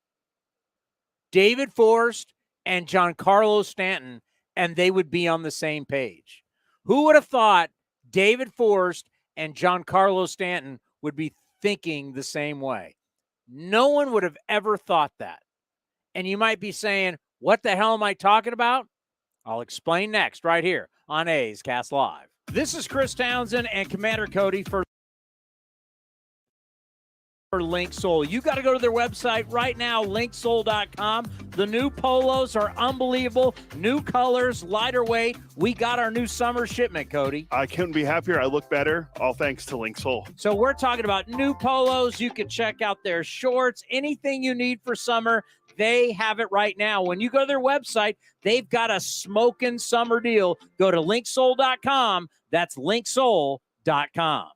David Force and Giancarlo Stanton, and they would be on the same page? Who would have thought David Force and Giancarlo Stanton would be thinking the same way? No one would have ever thought that. And you might be saying, what the hell am I talking about? I'll explain next right here on A's Cast Live. This is Chris Townsend and Commander Cody for Link Soul. You got to go to their website right now, linksoul.com. The new polos are unbelievable. New colors, lighter weight. We got our new summer shipment, Cody. I couldn't be happier. I look better. All thanks to Link Soul. So we're talking about new polos. You can check out their shorts, anything you need for summer. They have it right now. When you go to their website, they've got a smoking summer deal. Go to linksoul.com. That's linksoul.com.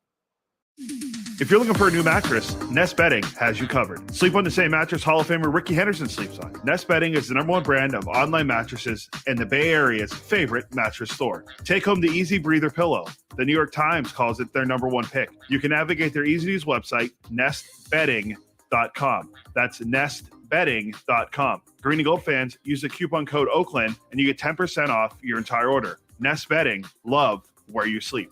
If you're looking for a new mattress, Nest Bedding has you covered. Sleep on the same mattress Hall of Famer Ricky Henderson sleeps on. Nest Bedding is the #1 brand of online mattresses and the Bay Area's favorite mattress store. Take home the Easy Breather pillow. The New York Times calls it their #1 pick. You can navigate their easy-to-use website, nestbedding.com. That's nestbedding.com. Green and Gold fans, use the coupon code Oakland and you get 10% off your entire order. Nest Bedding, love where you sleep.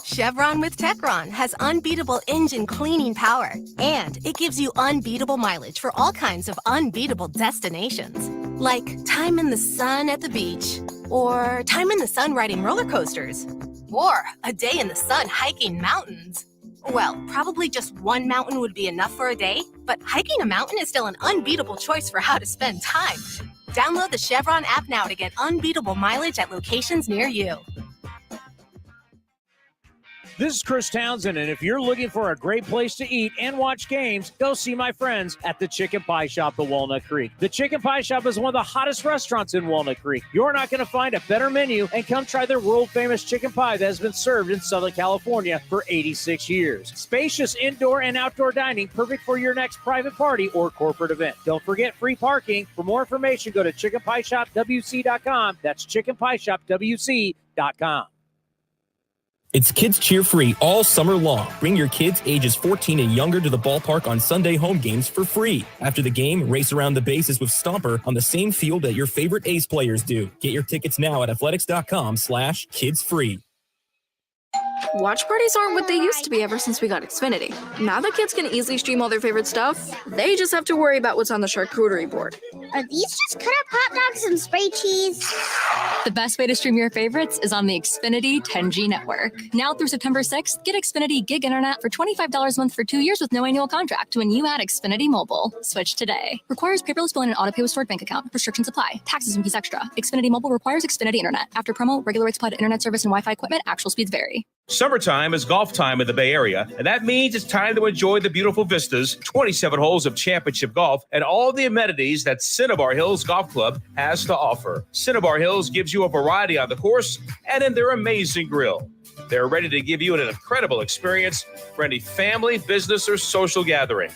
Chevron with Techron has unbeatable engine cleaning power, and it gives you unbeatable mileage for all kinds of unbeatable destinations, like time in the sun at the beach, or time in the sun riding roller coasters, or a day in the sun hiking mountains. Well, probably just one mountain would be enough for a day, but hiking a mountain is still an unbeatable choice for how to spend time. Download the Chevron app now to get unbeatable mileage at locations near you. This is Chris Townsend, and if you're looking for a great place to eat and watch games, go see my friends at the Chicken Pie Shop at Walnut Creek. The Chicken Pie Shop is one of the hottest restaurants in Walnut Creek. You're not going to find a better menu, and come try their world-famous chicken pie that has been served in Southern California for 86 years. Spacious indoor and outdoor dining, perfect for your next private party or corporate event. Don't forget free parking. For more information, go to chickenpieshopwc.com. That's chickenpieshopwc.com. It's Kids Cheer Free all summer long. Bring your kids ages 14 and younger to the ballpark on Sunday home games for free. After the game, race around the bases with Stomper on the same field that your favorite A's players do. Get your tickets now at athletics.com/kidsfree. Watch parties aren't what they used to be ever since we got Xfinity. Now that kids can easily stream all their favorite stuff, they just have to worry about what's on the charcuterie board. Are these just cut up hot dogs and spray cheese? The best way to stream your favorites is on the Xfinity 10G network. Now through September 6th, get Xfinity Gig Internet for $25 a month for 2 years with no annual contract when you add Xfinity Mobile. Switch today. Requires paperless billing and autopay with stored bank account. Restrictions apply. Taxes and fees extra. Xfinity Mobile requires Xfinity Internet. After promo, regular rates apply to internet service and Wi-Fi equipment. Actual speeds vary. Summertime is golf time in the Bay Area, and that means it's time to enjoy the beautiful vistas, 27 holes of championship golf, and all the amenities that Cinnabar Hills Golf Club has to offer. Cinnabar Hills gives you a variety on the course and in their amazing grill. They're ready to give you an incredible experience for any family, business, or social gathering.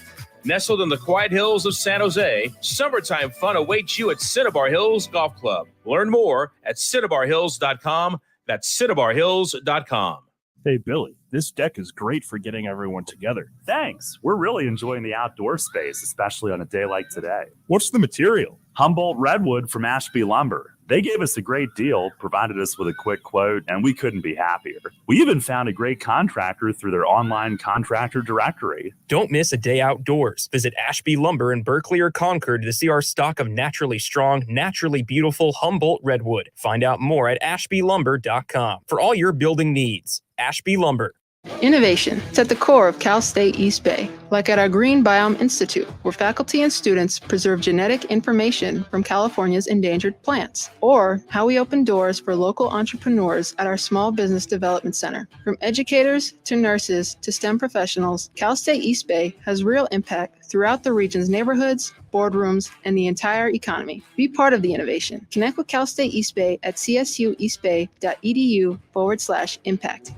Nestled in the quiet hills of San Jose, summertime fun awaits you at Cinnabar Hills Golf Club. Learn more at cinnabarhills.com. That's cinnabarhills.com. Hey, Billy, this deck is great for getting everyone together. Thanks. We're really enjoying the outdoor space, especially on a day like today. What's the material? Humboldt Redwood from Ashby Lumber. They gave us a great deal, provided us with a quick quote, and we couldn't be happier. We even found a great contractor through their online contractor directory. Don't miss a day outdoors. Visit Ashby Lumber in Berkeley or Concord to see our stock of naturally strong, naturally beautiful Humboldt Redwood. Find out more at ashbylumber.com for all your building needs. Ashby Lumber. Innovation is at the core of Cal State East Bay, like at our Green Biome Institute, where faculty and students preserve genetic information from California's endangered plants, or how we open doors for local entrepreneurs at our Small Business Development Center. From educators to nurses to STEM professionals, Cal State East Bay has real impact throughout the region's neighborhoods, boardrooms, and the entire economy. Be part of the innovation. Connect with Cal State East Bay at csueastbay.edu/impact.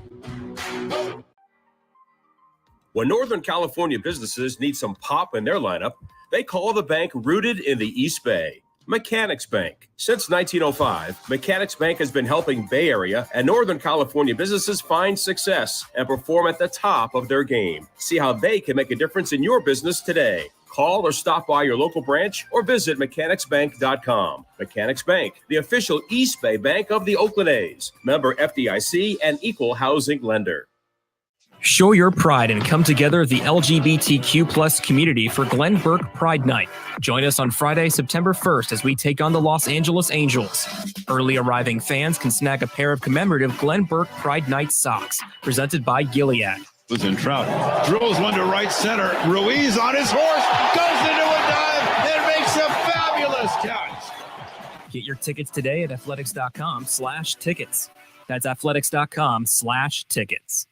When Northern California businesses need some pop in their lineup, they call the bank rooted in the East Bay, Mechanics Bank. Since 1905, Mechanics Bank has been helping Bay Area and Northern California businesses find success and perform at the top of their game. See how they can make a difference in your business today. Call or stop by your local branch or visit mechanicsbank.com. Mechanics Bank, the official East Bay bank of the Oakland A's. Member FDIC and equal housing lender. Show your pride and come together the LGBTQ+ community for Glenn Burke Pride Night. Join us on Friday, September 1st as we take on the Los Angeles Angels. Early arriving fans can snag a pair of commemorative Glenn Burke Pride Night socks, presented by Gilead. Listen, Trout drills one to right center. Ruiz on his horse, goes into a dive, and makes a fabulous catch. Get your tickets today at athletics.com/tickets. That's athletics.com/tickets.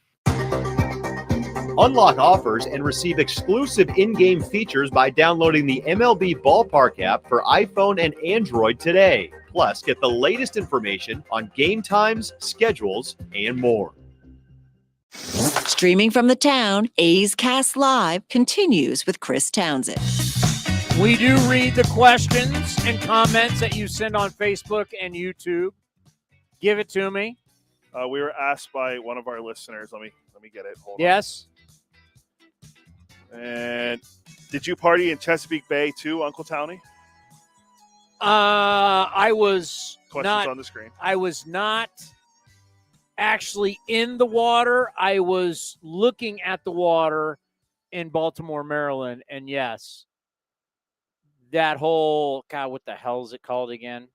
Unlock offers and receive exclusive in-game features by downloading the MLB Ballpark app for iPhone and Android today. Plus, get the latest information on game times, schedules, and more. Streaming from the town, A's Cast Live continues with Chris Townsend. We do read the questions and comments that you send on Facebook and YouTube. Give it to me. We were asked by one of our listeners. Let me get it. Hold yes. on. And did you party in Chesapeake Bay too, Uncle Townie? I was Questions on the screen. I was not actually in the water. I was looking at the water in Baltimore, Maryland, and yes, that whole what the hell is it called again?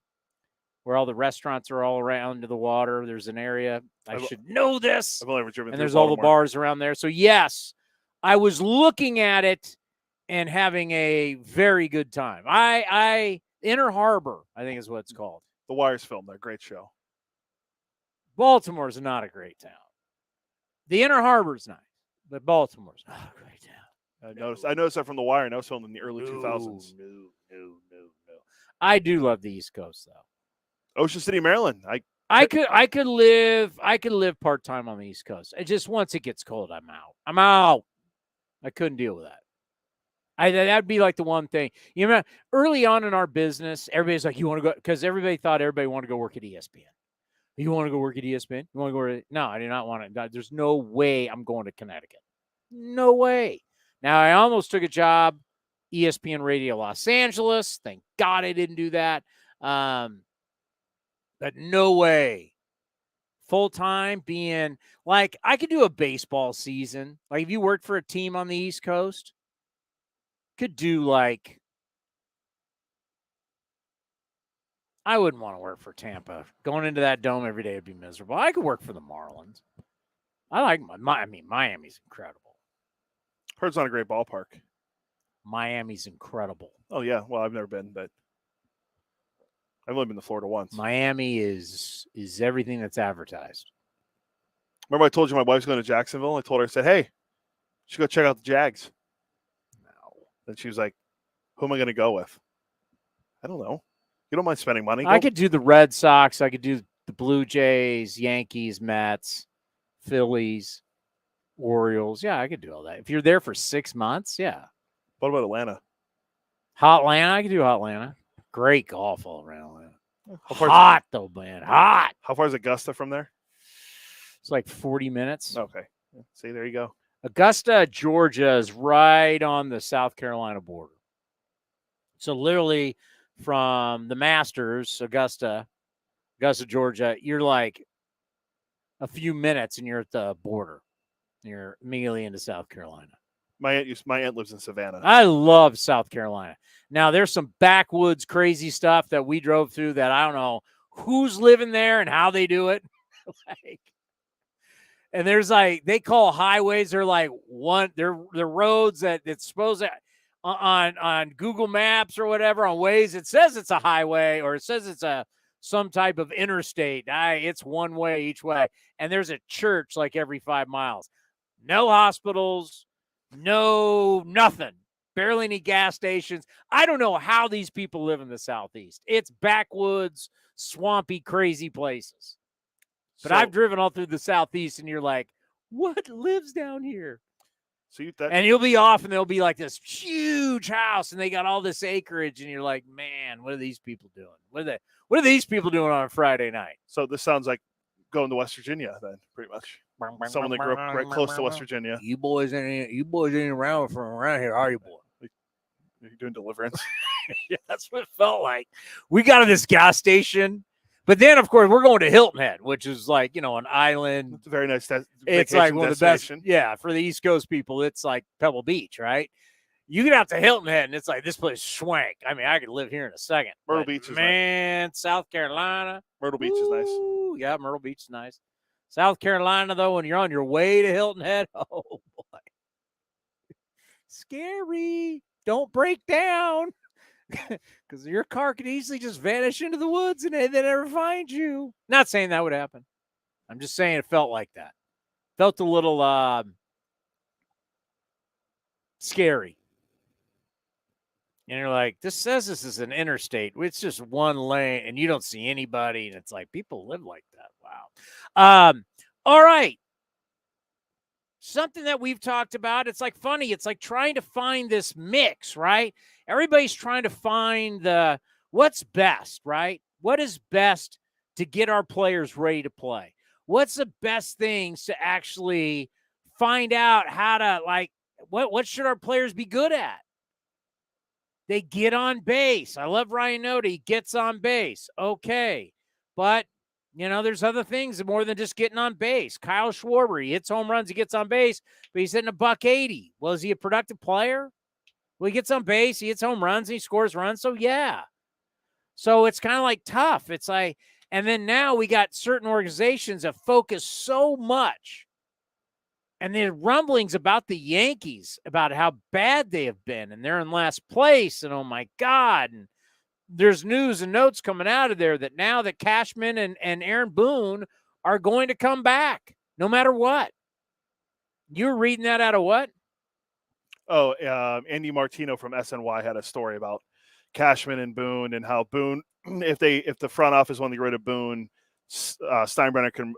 Where all the restaurants are all around the water. There's an area. I should know this. I've only ever driven and through there's all the Baltimore. bars around there. So yes, I was looking at it and having a very good time. I Inner Harbor, I think is what it's called. The Wire's filmed there. Great show. Baltimore's not a great town. The Inner Harbor's nice, but Baltimore's not a great town. I noticed that from The Wire. No, filmed in the early 2000s. No. I do love the East Coast though. Ocean City, Maryland. I could live part-time on the East Coast. It just once it gets cold, I'm out. I couldn't deal with that. That'd be like the one thing. You know, early on in our business, everybody's like, you want to go, because everybody thought everybody wanted to go work at ESPN. You want to go work at ESPN? You want to go no, I do not want to. There's no way I'm going to Connecticut. No way. Now, I almost took a job, ESPN Radio Los Angeles. Thank God I didn't do that. But no way. Full-time being, like, I could do a baseball season. Like, if you worked for a team on the East Coast, could do, like, I wouldn't want to work for Tampa. Going into that dome every day would be miserable. I could work for the Marlins. I like Miami's incredible. Heard's not a great ballpark. Miami's incredible. Oh, yeah. Well, I've never been, but I've only been to Florida once. Miami is everything that's advertised. Remember I told you my wife's going to Jacksonville? I told her, I said, hey, you should go check out the Jags. No. Then she was like, who am I going to go with? I don't know. You don't mind spending money? I could do the Red Sox. I could do the Blue Jays, Yankees, Mets, Phillies, Orioles. Yeah, I could do all that. If you're there for 6 months, yeah. What about Atlanta? Hotlanta. I could do Hotlanta. Great golf all around Atlanta. Hot, though, man. Hot. How far is Augusta from there? It's like 40 minutes. Okay. See, there you go. Augusta, Georgia is right on the South Carolina border. So literally from the Masters, Augusta, Georgia, you're like a few minutes and you're at the border. You're immediately into South Carolina. My aunt lives in Savannah. I love South Carolina. Now, there's some backwoods crazy stuff that we drove through that I don't know who's living there and how they do it. And there's like, they call highways, they're like they're roads that it's supposed to, on Google Maps or whatever, on Waze, it says it's a highway or it says it's some type of interstate. It's one way each way. And there's a church like every 5 miles. No hospitals, no nothing. Barely any gas stations. I don't know how these people live in the Southeast. It's backwoods, swampy, crazy places. But I've driven all through the Southeast, and you're like, what lives down here? And you'll be off, and there'll be like this huge house, and they got all this acreage, and you're like, man, what are these people doing? What are these people doing on a Friday night? So this sounds like going to West Virginia, then, pretty much. Someone that grew up right close to West Virginia. You boys ain't around from around here, are you, boy? You're doing Deliverance. Yeah, that's what it felt like. We got to this gas station, but then, of course, we're going to Hilton Head, which is like, an island. It's a very nice it's like one of the best. Yeah, for the East Coast people, it's like Pebble Beach, right? You get out to Hilton Head, and it's like, this place swank. I mean, I could live here in a second. Myrtle Beach is nice. South Carolina. Myrtle Beach is nice. Yeah, Myrtle Beach is nice. South Carolina, though, when you're on your way to Hilton Head, oh, boy. Scary. Don't break down. Because your car could easily just vanish into the woods and they never find you. Not saying that would happen. I'm just saying it felt like that. Felt a little scary. And you're like, this says this is an interstate. It's just one lane, and you don't see anybody. And it's like, people live like that. Wow. All right. Something that we've talked about. It's like funny. It's like trying to find this mix, right? Everybody's trying to find what's best, right? What is best to get our players ready to play? What's the best things to actually find out how to, like, what should our players be good at? They get on base. I love Ryan Noda. He gets on base. Okay. But, there's other things more than just getting on base. Kyle Schwarber, he hits home runs, he gets on base, but he's hitting $180. Well, is he a productive player? Well, he gets on base, he hits home runs, and he scores runs. So, yeah. So it's kind of like tough. It's like, and then now we got certain organizations that focus so much. And the rumblings about the Yankees, about how bad they have been, and they're in last place, and oh my God. And there's news and notes coming out of there that now that Cashman and Aaron Boone are going to come back, no matter what. You were reading that out of what? Oh, Andy Martino from SNY had a story about Cashman and Boone, and how Boone, if the front office wanted to get rid of Boone, Steinbrenner can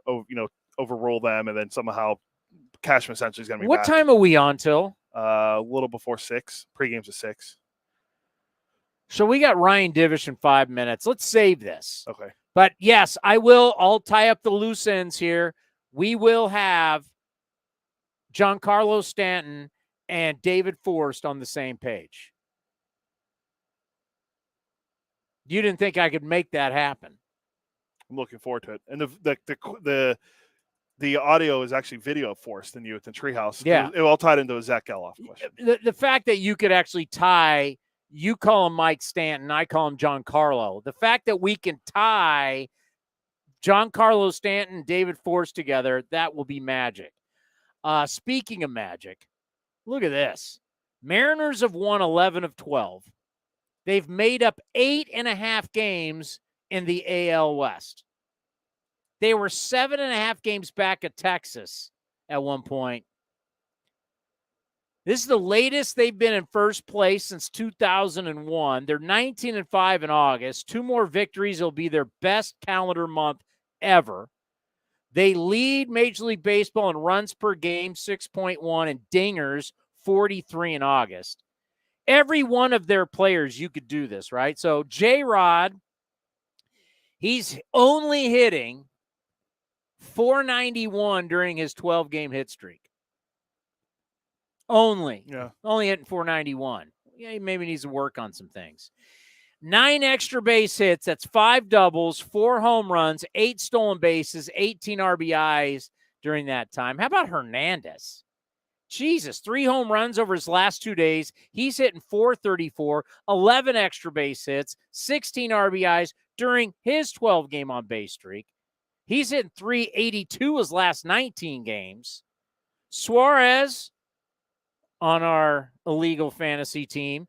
overrule them, and then somehow Cashman essentially is going to be What back. time are we on till? A little before 6. Pregame's at 6. So we got Ryan Divish in 5 minutes. Let's save this. Okay. But yes, I'll tie up the loose ends here. We will have Giancarlo Stanton and David Forrest on the same page. You didn't think I could make that happen. I'm looking forward to it. And the audio is actually video of Forrest and you at the Treehouse. Yeah. It all tied into a Zach Geloff question. The fact that you could actually tie, you call him Mike Stanton, I call him Giancarlo. The fact that we can tie Giancarlo Stanton and David Forrest together, that will be magic. Speaking of magic, look at this. Mariners have won 11 of 12. They've made up 8.5 games in the AL West. They were 7.5 games back at Texas at one point. This is the latest they've been in first place since 2001. They're 19-5 in August. 2 more victories will be their best calendar month ever. They lead Major League Baseball in runs per game, 6.1, and dingers, 43 in August. Every one of their players, you could do this, right? So J-Rod, he's only hitting .491 during his 12-game hit streak. Only hitting .491. Yeah, he maybe needs to work on some things. 9 extra base hits. That's 5 doubles, 4 home runs, 8 stolen bases, 18 RBIs during that time. How about Hernandez? Jesus, 3 home runs over his last 2 days. He's hitting .434, 11 extra base hits, 16 RBIs during his 12-game on-base streak. He's hitting .382 his last 19 games. Suarez on our illegal fantasy team.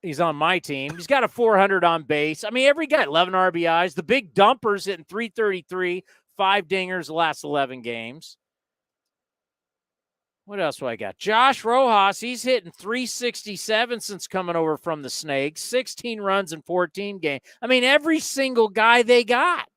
He's on my team. He's got a .400 on base. I mean, every guy, 11 RBIs. The big dumpers hitting .333, 5 dingers the last 11 games. What else do I got? Josh Rojas, he's hitting .367 since coming over from the Snakes. 16 runs in 14 games. I mean, every single guy they got.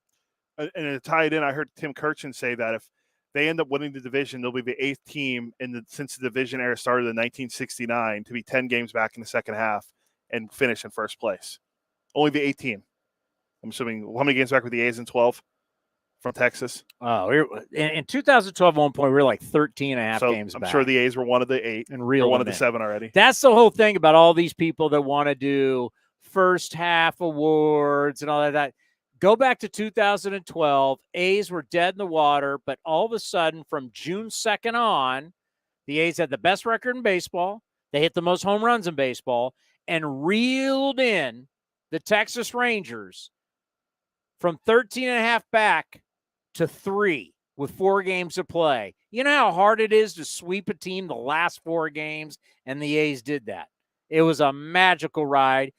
And to tie it in, I heard Tim Kirchin say that if they end up winning the division, they'll be the 8th team since the division era started in 1969 to be 10 games back in the second half and finish in first place. Only the 8th team. I'm assuming, how many games back were the A's in 12 from Texas? Oh, in 2012, at one point, we were like 13 and a half games back. I'm sure the A's were one of the 8 and or one of the 7 already. That's the whole thing about all these people that want to do first half awards and all that. Go back to 2012. A's were dead in the water, but all of a sudden, from June 2nd on, the A's had the best record in baseball. They hit the most home runs in baseball and reeled in the Texas Rangers from 13 and a half back to 3 with 4 games to play. You know how hard it is to sweep a team the last 4 games, and the A's did that. It was a magical ride.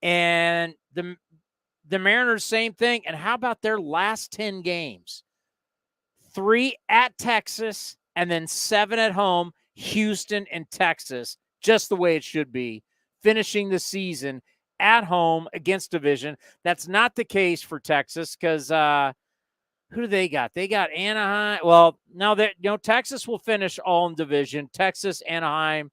And the Mariners, same thing. And how about their last 10 games? 3 at Texas and then 7 at home, Houston and Texas, just the way it should be, finishing the season at home against division. That's not the case for Texas because who do they got? They got Anaheim. Well, now that Texas will finish all in division. Texas, Anaheim.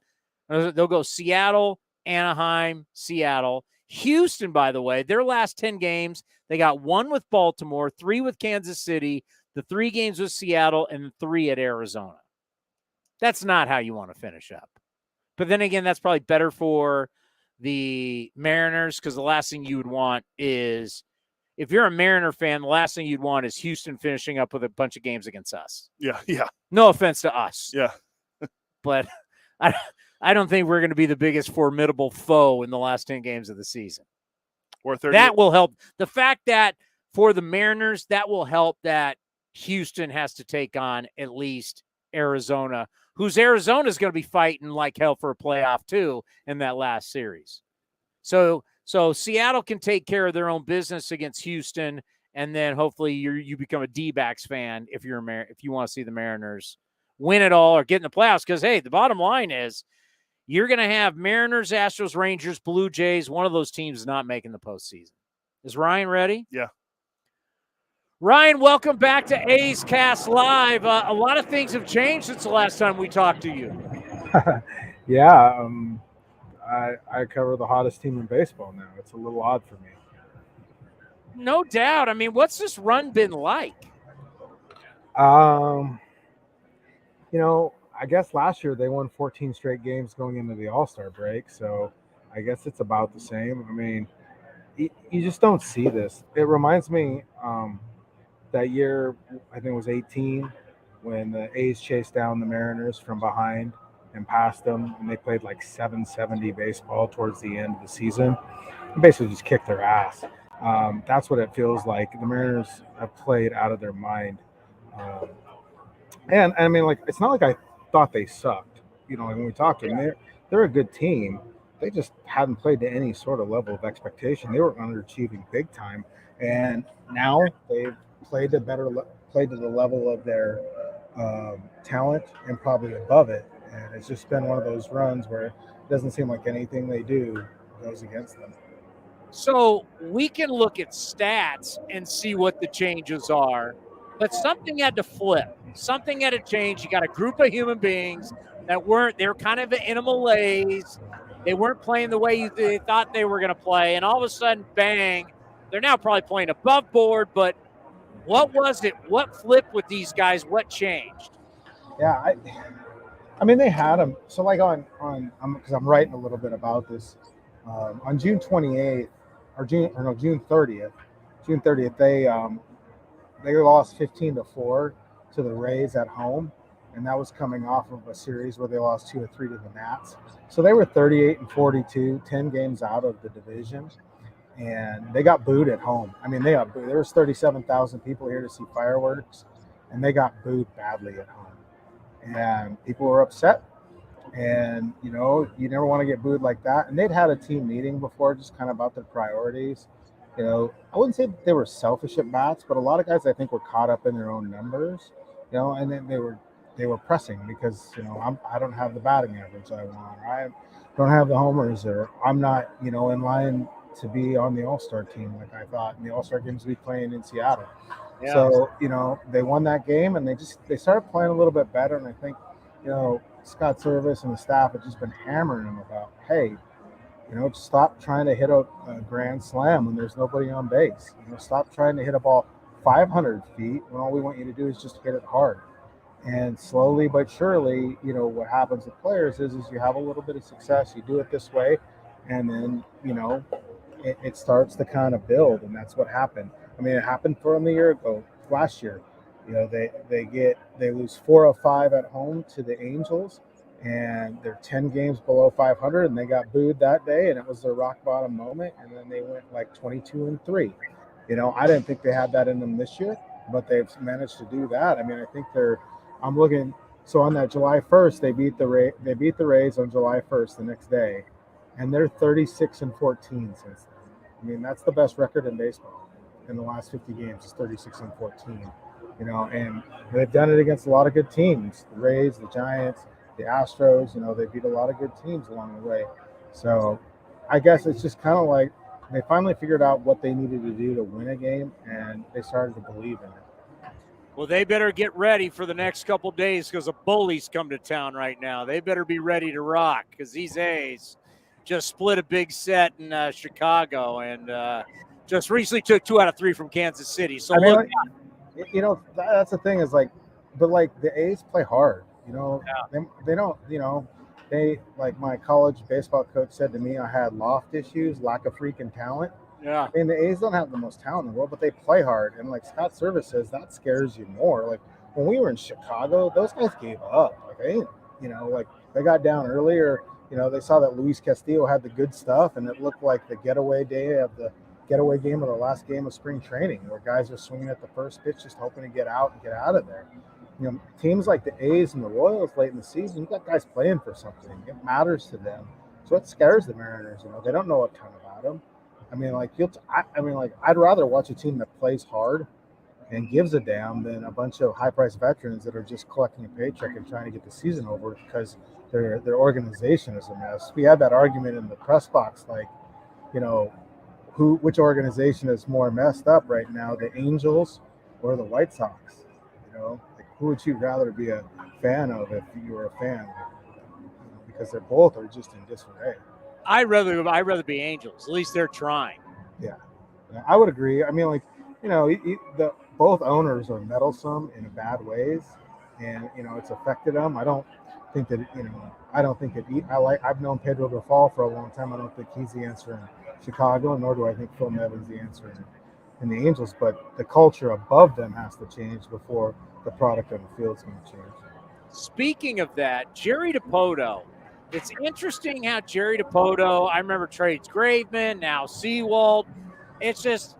They'll go Seattle, Anaheim, Seattle. Houston, by the way, their last 10 games, they got 1 with Baltimore, 3 with Kansas City, the 3 games with Seattle, and 3 at Arizona. That's not how you want to finish up. But then again, that's probably better for the Mariners, because the last thing you would want is, if you're a Mariner fan, the last thing you'd want is Houston finishing up with a bunch of games against us. Yeah. No offense to us. Yeah. But I don't think we're going to be the biggest formidable foe in the last 10 games of the season. Or 30. That will help. The fact that for the Mariners, that will help that Houston has to take on at least Arizona, whose Arizona is going to be fighting like hell for a playoff too in that last series. So Seattle can take care of their own business against Houston, and then hopefully you become a D-backs fan if you want to see the Mariners win it all or get in the playoffs. Because, hey, the bottom line is you're going to have Mariners, Astros, Rangers, Blue Jays. One of those teams is not making the postseason. Is Ryan ready? Yeah. Ryan, welcome back to A's Cast Live. A lot of things have changed since the last time we talked to you. Yeah, I cover the hottest team in baseball now. It's a little odd for me. No doubt. I mean, what's this run been like? I guess last year they won 14 straight games going into the All-Star break, so I guess it's about the same. I mean, you just don't see this. It reminds me that year, I think it was 18, when the A's chased down the Mariners from behind and passed them, and they played like 770 baseball towards the end of the season. And basically just kicked their ass. That's what it feels like. The Mariners have played out of their mind. And I mean, like, it's not like I thought they sucked. When we talked to them, they're a good team. They just hadn't played to any sort of level of expectation. They were underachieving big time. And now they've played to the level of their talent and probably above it. And it's just been one of those runs where it doesn't seem like anything they do goes against them. So we can look at stats and see what the changes are, but something had to flip. Something had to change. You got a group of human beings that they're kind of in a malaise. They weren't playing the way they thought they were going to play. And all of a sudden, bang, they're now probably playing above board. But what was it? What flipped with these guys? What changed? Yeah, I mean, they had them. So like because I'm writing a little bit about this. On June 28th, June 30th, they lost 15-4 to the Rays at home, and that was coming off of a series where they lost 2 or 3 to the Nats. So they were 38-42, 10 games out of the division, and they got booed at home. I mean, they got booed. There was 37,000 people here to see fireworks, and they got booed badly at home, and people were upset. And you never want to get booed like that. And they'd had a team meeting before, just kind of about their priorities. I wouldn't say that they were selfish at bats, but a lot of guys I think were caught up in their own numbers. And then they were pressing because I don't have the batting average I want, or I don't have the homers, or I'm not in line to be on the All-Star team like I thought in the All-Star games we playing in Seattle. Yeah. So they won that game, and they started playing a little bit better. And I think Scott Service and the staff have just been hammering them about, hey, just stop trying to hit a grand slam when there's nobody on base. Stop trying to hit a ball 500 feet when all we want you to do is just hit it hard. And slowly but surely, what happens with players is you have a little bit of success, you do it this way, and then, it starts to kind of build, and that's what happened. I mean, it happened for them last year. They lose 4 of 5 at home to the Angels, and they're 10 games below 500, and they got booed that day, and it was their rock bottom moment. And then they went like 22-3. I didn't think they had that in them this year, but they've managed to do that. I mean, I think I'm looking. So on that July 1st, they beat the Rays on July 1st, the next day, and they're 36-14 since then. I mean, that's the best record in baseball in the last 50 games is 36-14. And they've done it against a lot of good teams, the Rays, the Giants, the Astros. They beat a lot of good teams along the way. So I guess it's just kind of like they finally figured out what they needed to do to win a game, and they started to believe in it. Well, they better get ready for the next couple of days because the bullies come to town right now. They better be ready to rock because these A's just split a big set in Chicago and just recently took 2 out of 3 from Kansas City. So that's the thing is but the A's play hard. They don't. like my college baseball coach said to me, I had loft issues, lack of freaking talent. Yeah. I mean, the A's don't have the most talent in the world, but they play hard. And like Scott Service says, that scares you more. Like when we were in Chicago, those guys gave up. Like like they got down earlier. They saw that Luis Castillo had the good stuff, and it looked like the getaway game of the last game of spring training, where guys are swinging at the first pitch, just hoping to get out and get out of there. Teams like the A's and the Royals late in the season, you got guys playing for something. It matters to them. So it scares the Mariners. They don't know a ton about them. I mean, I'd rather watch a team that plays hard and gives a damn than a bunch of high-priced veterans that are just collecting a paycheck and trying to get the season over because their organization is a mess. We had that argument in the press box, like, which organization is more messed up right now, the Angels or the White Sox? Who would you rather be a fan of if you were a fan? Because they're both are just in disarray. I'd rather be Angels. At least they're trying. Yeah, I would agree. I mean, both owners are meddlesome in bad ways, and it's affected them. I don't think that I've known Pedro Grifol for a long time. I don't think he's the answer in Chicago, nor do I think Phil Nevin's the answer in the Angels. But the culture above them has to change before the product on the field is going to change. Speaking of that, Jerry DiPoto. It's interesting how Jerry DiPoto, I remember trades Graveman, now Seawald. It's just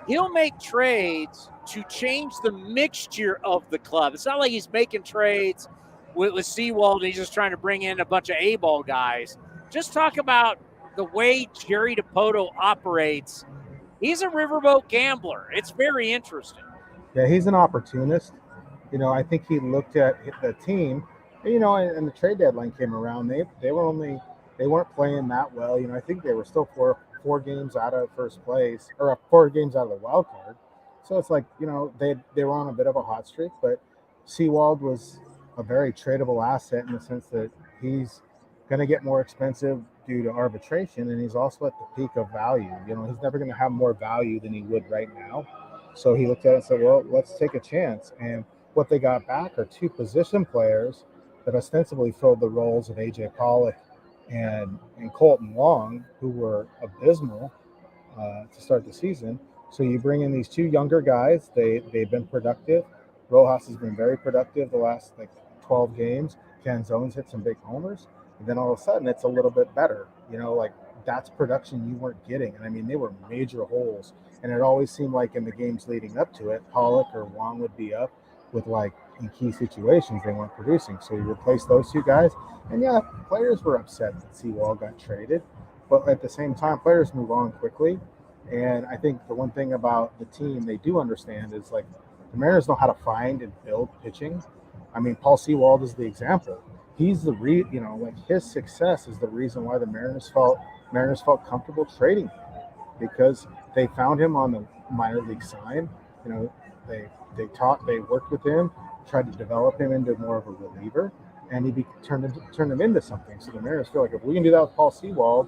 he'll make trades to change the mixture of the club. It's not like he's making trades with Seawald and he's just trying to bring in a bunch of A-ball guys. Just talk about the way Jerry DiPoto operates. He's a riverboat gambler. It's very interesting. Yeah, he's an opportunist. I think he looked at the team, and the trade deadline came around. They weren't playing that well. I think they were still four games out of first place, or 4 games out of the wild card. So it's like, they were on a bit of a hot streak, but Seawald was a very tradable asset in the sense that he's going to get more expensive due to arbitration, and he's also at the peak of value. He's never going to have more value than he would right now. So he looked at it and said, well, let's take a chance. And what they got back are 2 position players that ostensibly filled the roles of A.J. Pollock and Colton Long, who were abysmal to start the season. So you bring in these 2 younger guys. They've been productive. Rojas has been very productive the last 12 games. Canzone's hit some big homers. And then all of a sudden it's a little bit better. That's production you weren't getting. And I mean, they were major holes. And it always seemed like in the games leading up to it, Pollock or Wong would be up with in key situations they weren't producing. So you replace those 2 guys. And yeah, players were upset that Seawald got traded. But at the same time, players move on quickly. And I think the one thing about the team they do understand is the Mariners know how to find and build pitching. I mean, Paul Seawald is the example. He's his success is the reason why the Mariners felt comfortable trading him, because they found him on the minor league sign. They worked with him, tried to develop him into more of a reliever, and he turned him into something. So the Mariners feel like if we can do that with Paul Seawald,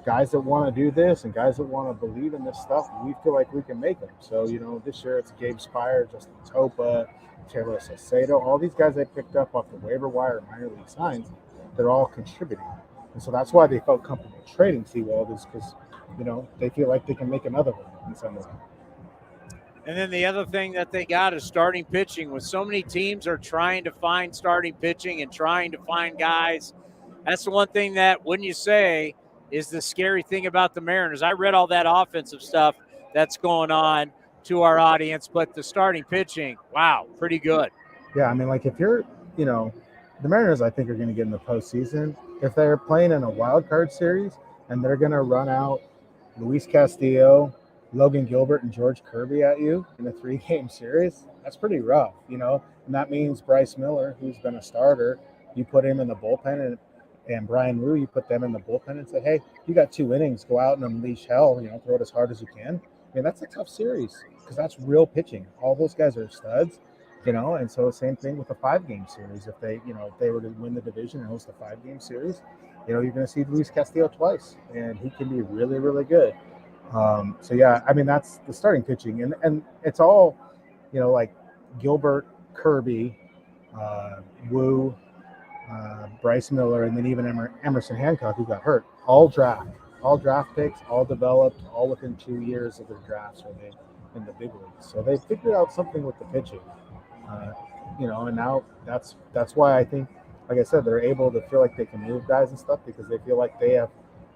guys that want to do this and guys that want to believe in this stuff, we feel like we can make them. So, this year it's Gabe Spire, Justin Topa, Taylor Saucedo, all these guys they picked up off the waiver wire minor league signs, they're all contributing. And so that's why they felt comfortable trading Seawald, is because, they feel like they can make another one in some way. And then the other thing that they got is starting pitching. With so many teams are trying to find starting pitching and trying to find guys, that's the one thing that, wouldn't you say, is the scary thing about the Mariners. I read all that offensive stuff that's going on to our audience, but the starting pitching, wow, pretty good. Yeah, I mean, if you're, the Mariners, I think, are going to get in the postseason. If they're playing in a wild card series and they're going to run out Luis Castillo, Logan Gilbert, and George Kirby at you in a 3-game series, that's pretty rough, And that means Bryce Miller, who's been a starter, you put him in the bullpen, and Brian Wu, you put them in the bullpen and say, hey, you got 2 innings, go out and unleash hell, throw it as hard as you can. I mean, that's a tough series because that's real pitching. All those guys are studs, and so same thing with a 5-game series. If they, if they were to win the division and host a 5-game series, you're going to see Luis Castillo twice, and he can be really, really good. So yeah, I mean, that's the starting pitching, and it's all, Gilbert, Kirby, Wu, Bryce Miller, and then even Emerson Hancock, who got hurt. All draft picks, all developed, all within 2 years of their drafts where they in the big leagues. So they figured out something with the pitching, and now that's why I think, like I said, they're able to feel like they can move guys and stuff because they feel like they have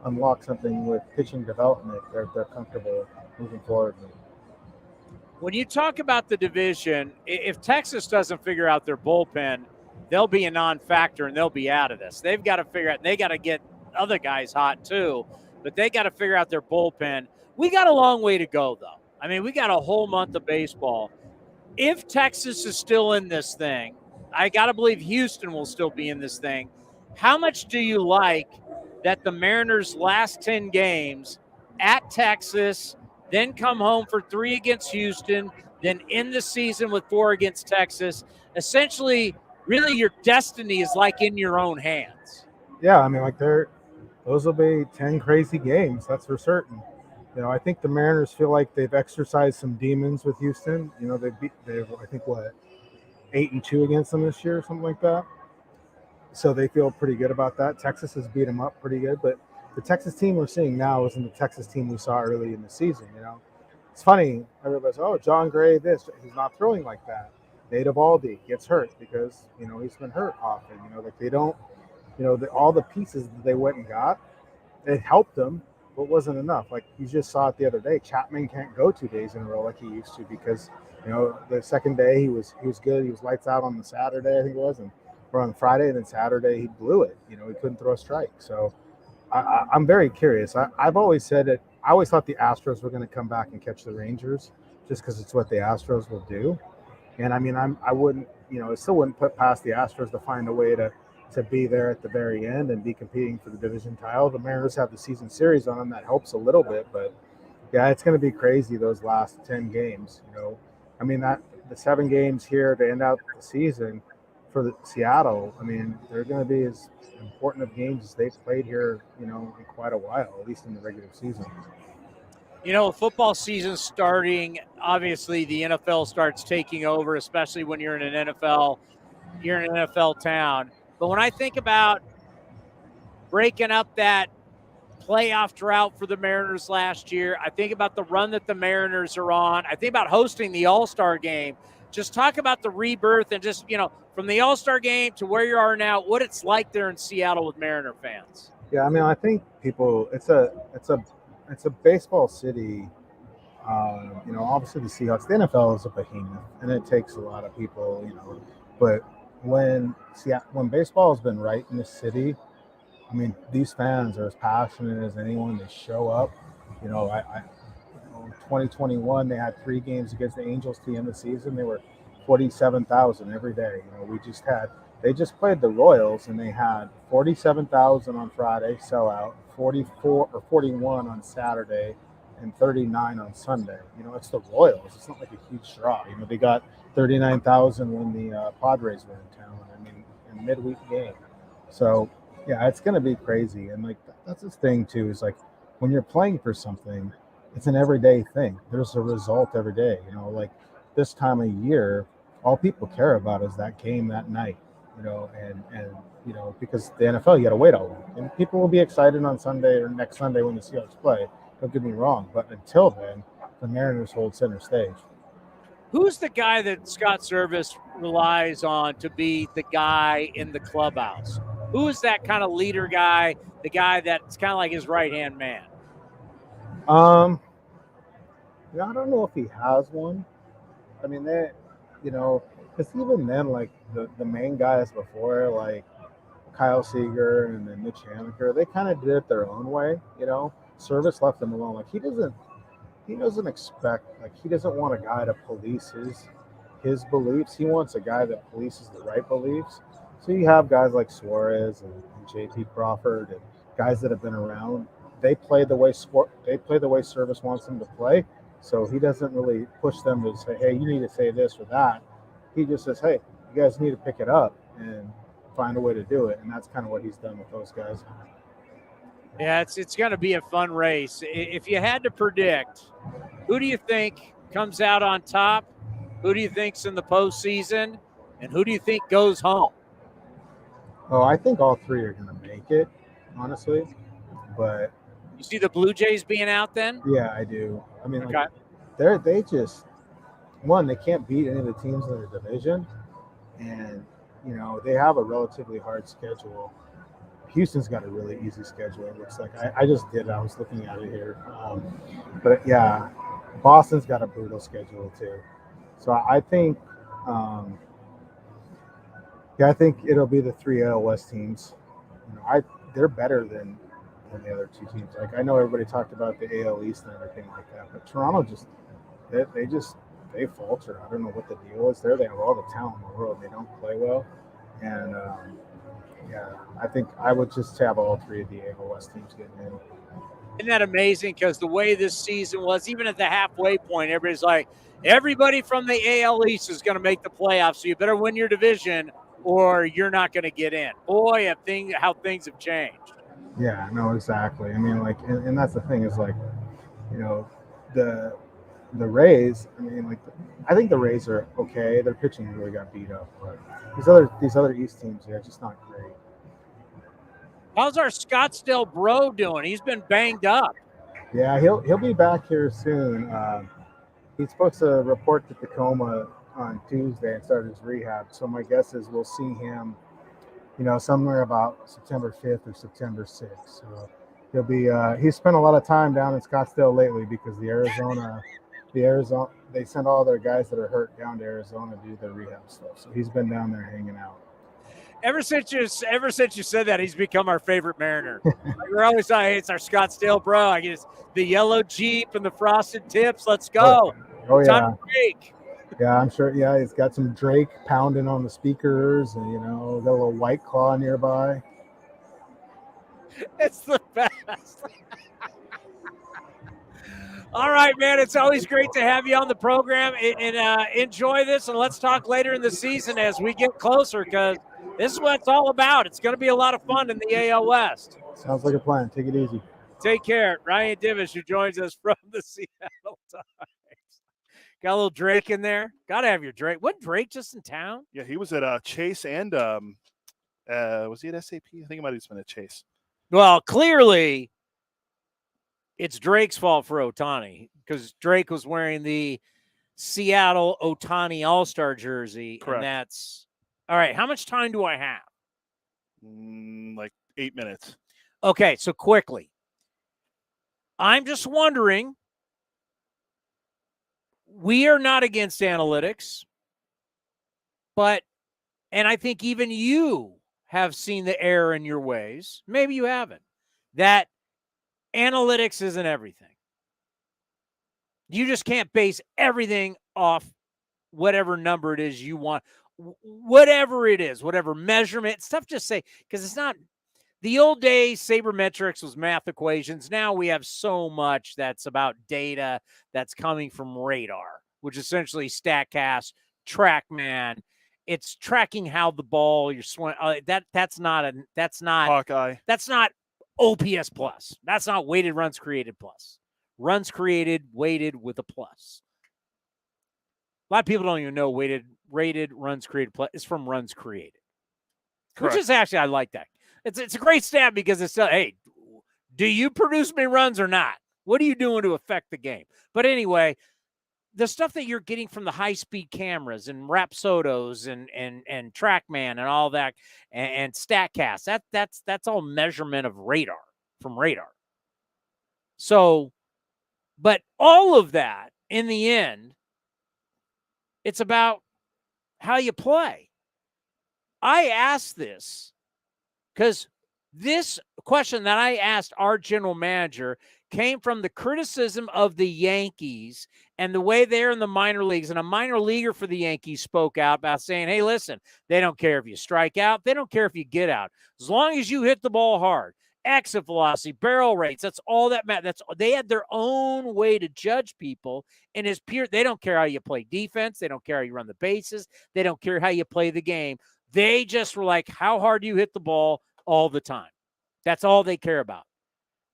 unlocked something with pitching development. They're comfortable moving forward with. When you talk about the division, if Texas doesn't figure out their bullpen, they'll be a non-factor and they'll be out of this. They've got to figure out, they got to get other guys hot too, but they got to figure out their bullpen. We got a long way to go, though. I mean, we got a whole month of baseball. If Texas is still in this thing, I got to believe Houston will still be in this thing. How much do you like that the Mariners' last 10 games at Texas, then come home for 3 against Houston, then end the season with 4 against Texas? Essentially, really your destiny is like in your own hands. Yeah, I mean, like those will be 10 crazy games, that's for certain. I think the Mariners feel like they've exercised some demons with Houston. They've I think 8-2 against them this year or something like that. So they feel pretty good about that. Texas has beat them up pretty good, but the Texas team we're seeing now isn't the Texas team we saw early in the season. It's funny. Everybody's, John Gray, this. He's not throwing like that. Nate Eovaldi gets hurt because, he's been hurt often. They don't, all the pieces that they went and got, it helped them, but wasn't enough. Like you just saw it the other day. Chapman can't go 2 days in a row like he used to because, the second day he was good. He was lights out on the Saturday, I think it was, or on Friday, and then Saturday he blew it. He couldn't throw a strike. So I'm very curious. I've always said that I always thought the Astros were going to come back and catch the Rangers just because it's what the Astros will do. And I mean, I wouldn't, I still wouldn't put past the Astros to find a way to be there at the very end and be competing for the division title. The Mariners have the season series on them. That helps a little bit, but yeah, it's going to be crazy those last 10 games. I mean, that the 7 games here to end out the season for Seattle, I mean, they're going to be as important of games as they've played here, in quite a while, at least in the regular season. Football season starting, obviously the NFL starts taking over, especially when you're in an NFL town. But when I think about breaking up that playoff drought for the Mariners last year, I think about the run that the Mariners are on. I think about hosting the All-Star game. Just talk about the rebirth and just, from the All-Star game to where you are now, what it's like there in Seattle with Mariner fans. Yeah, I mean, I think people, it's a baseball city. Obviously the Seahawks, the NFL is a behemoth, and it takes a lot of people, but when baseball has been right in the city, I mean, these fans are as passionate as anyone. They show up. 2021, they had 3 games against the Angels to end the season. They were 47,000 every day. They just played the Royals, and they had 47,000 on Friday, sellout, 44 or 41 on Saturday, and 39 on Sunday. It's the Royals. It's not like a huge draw. They got 39,000 when the Padres were in town. I mean, in midweek game. So yeah, it's going to be crazy. And that's the thing too, is when you're playing for something, it's an everyday thing. There's a result every day. This time of year, all people care about is that game that night. Because the NFL, you got to wait all week, and people will be excited on Sunday or next Sunday when the Seahawks play. Don't get me wrong, but until then, the Mariners hold center stage. Who's the guy that Scott Service relies on to be the guy in the clubhouse? Who is that kind of leader guy, the guy that's kind of like his right-hand man? I don't know if he has one. I mean, because even then, the main guys before, like Kyle Seager and then Mitch Haniger, they kind of did it their own way. Service left them alone. He doesn't expect, he doesn't want a guy to police his beliefs. He wants a guy that polices the right beliefs. So you have guys like Suarez and J.P. Crawford and guys that have been around. They play the way Service wants them to play. So he doesn't really push them to say, hey, you need to say this or that. He just says, hey, you guys need to pick it up and find a way to do it. And that's kind of what he's done with those guys. Yeah, it's going to be a fun race. If you had to predict, who do you think comes out on top? Who do you think's in the postseason? And who do you think goes home? Oh, I think all three are going to make it, honestly. But You see the Blue Jays being out then? yeah, I do. I mean, Okay. like they just they can't beat any of the teams in their division, and they have a relatively hard schedule. Houston's got a really easy schedule. It looks like I just did. I was looking at it here, but yeah, Boston's got a brutal schedule too. So I think, I think it'll be the three AL West teams. They're better than the other two teams. Like I know everybody talked about the AL East and everything like that, but Toronto just they falter. I don't know what the deal is there. They have all the talent in the world. They don't play well, and yeah, I think I would just have all three of the AL West teams getting in. Isn't that amazing? Because the way this season was, even at the halfway point, everybody's like, everybody from the AL East is going to make the playoffs, so you better win your division or you're not going to get in. Boy, how things have changed. Yeah, no, exactly. I mean, like, and that's the thing is like, the Rays. I mean, like, I think the Rays are okay. Their pitching really got beat up, but these other East teams, they're just not great. How's our Scottsdale bro doing? He's been banged up. Yeah, he'll be back here soon. He's supposed to report to Tacoma on Tuesday and start his rehab. So my guess is we'll see him, somewhere about September 5th or September 6th. So he'll be. He's spent a lot of time down in Scottsdale lately because the Arizona, they send all their guys that are hurt down to Arizona to do their rehab stuff. So he's been down there hanging out. Ever since you said that, he's become our favorite Mariner. We're always saying, hey, it's our Scottsdale bro. I guess the yellow Jeep and the frosted tips. Let's go. Oh yeah. Time to break. Yeah, I'm sure. Yeah, he's got some Drake pounding on the speakers, and got a little White Claw nearby. It's the best. All right, man. It's always great to have you on the program, and enjoy this. And let's talk later in the season as we get closer, because this is what it's all about. It's going to be a lot of fun in the AL West. Sounds like a plan. Take it easy. Take care. Ryan Divish, who joins us from the Seattle Times. Got a little Drake in there. Got to have your Drake. Wasn't Drake just in town? Yeah, he was at Chase and was he at SAP? I think he might have been at Chase. Well, clearly it's Drake's fault for Ohtani, because Drake was wearing the Seattle Ohtani All-Star jersey. Correct. And that's all right. How much time do I have? Like 8 minutes. Okay, so quickly. I'm just wondering, we are not against analytics, and I think even you have seen the error in your ways. Maybe you haven't. That analytics isn't everything. You just can't base everything off whatever number it is you want. Whatever it is, whatever measurement, stuff just say, because it's not. The old days, sabermetrics was math equations. Now we have so much that's about data that's coming from radar, which is essentially StatCast, TrackMan. It's tracking how the ball you're swinging. That's not Hawkeye. That's not OPS plus. That's not weighted runs created plus. Runs created weighted with a plus. A lot of people don't even know rated runs created plus is from runs created. Correct. Which is actually, I like that. It's a great stat because it's, hey, do you produce me runs or not? What are you doing to affect the game? But anyway, the stuff that you're getting from the high-speed cameras and Rapsodos and TrackMan and all that and StatCast, that's all measurement of radar, from radar. So, but all of that, in the end, it's about how you play. I asked this because this question that I asked our general manager came from the criticism of the Yankees and the way they're in the minor leagues. And a minor leaguer for the Yankees spoke out about saying, hey, listen, they don't care if you strike out. They don't care if you get out. As long as you hit the ball hard. Exit velocity, barrel rates, that's all that matters. They had their own way to judge people. And as peer, they don't care how you play defense. They don't care how you run the bases. They don't care how you play the game. They just were like, how hard do you hit the ball all the time? That's all they care about.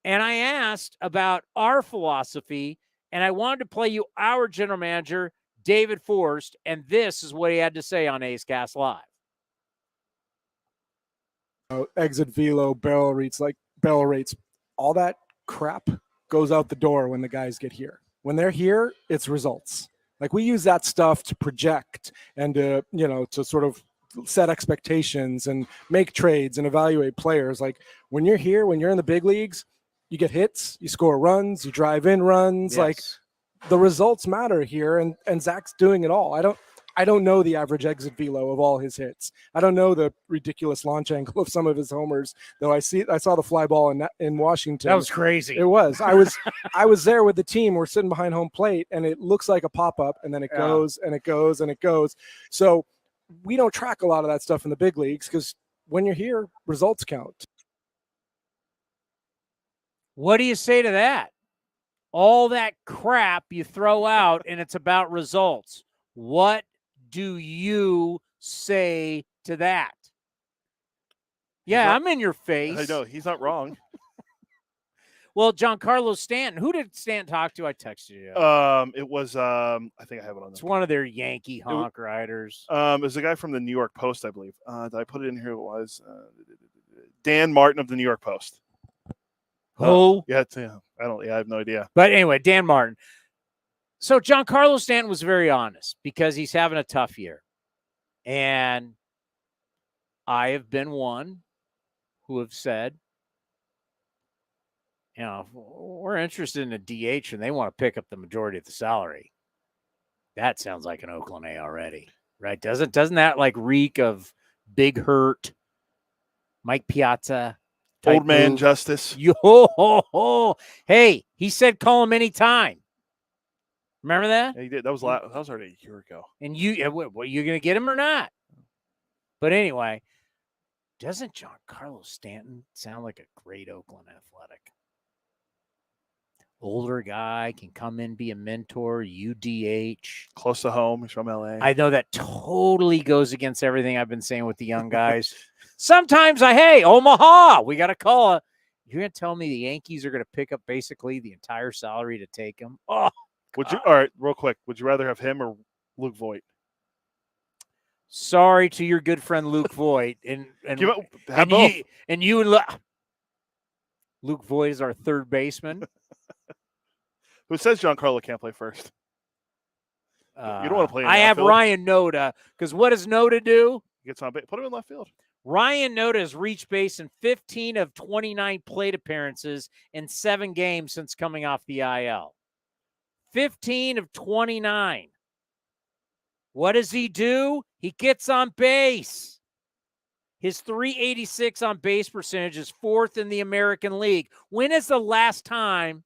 And I asked about our philosophy, and I wanted to play you our general manager, David Forst, and this is what he had to say on A's Cast Live. exit velo, barrel rates, all that crap goes out the door when the guys get here. When they're here, it's results. Like we use that stuff to project and to sort of set expectations and make trades and evaluate players. Like when you're here, when you're in the big leagues, you get hits, you score runs, you drive in runs. Yes. Like the results matter here, and Zach's doing it all. I don't know the average exit velo of all his hits. I don't know the ridiculous launch angle of some of his homers, though I saw the fly ball in Washington. That was crazy. It was. I was there with the team. We're sitting behind home plate, and it looks like a pop-up, and then it goes and it goes and it goes. So we don't track a lot of that stuff in the big leagues because when you're here, results count. What do you say to that? All that crap you throw out, and it's about results. What do you say to that? Yeah, I'm in your face. I know. He's not wrong. Well, Giancarlo Stanton. Who did Stanton talk to? I texted you. It was I think I have it on It's one of their Yankee honk riders. It was a guy from the New York Post, I believe. Did I put it in here? It was Dan Martin of the New York Post. Who? I have no idea. But anyway, Dan Martin. So Giancarlo Stanton was very honest because he's having a tough year. And I have been one who have said, we're interested in a DH and they want to pick up the majority of the salary. That sounds like an Oakland A already, right? Doesn't that like reek of Big Hurt, Mike Piazza? Old man justice. Hey, he said call him anytime. Remember that? Yeah, he did. That was already a year ago. And you going to get him or not? But anyway, doesn't Giancarlo Stanton sound like a great Oakland Athletic? Older guy, can come in, be a mentor, UDH. Close to home. He's from LA. I know that totally goes against everything I've been saying with the young guys. Sometimes Omaha, we got to call it. You're going to tell me the Yankees are going to pick up basically the entire salary to take him? Oh, all right, real quick. Would you rather have him or Luke Voit? Sorry to your good friend Luke Voit. And Luke Voit is our third baseman. Who says Giancarlo can't play first? You don't want to play in I have outfield. Ryan Noda, because what does Noda do? He gets on base. Put him in left field. Ryan Noda has reached base in 15 of 29 plate appearances in 7 games since coming off the IL. 15 of 29. What does he do? He gets on base. His .386 on base percentage is 4th in the American League. When is the last time,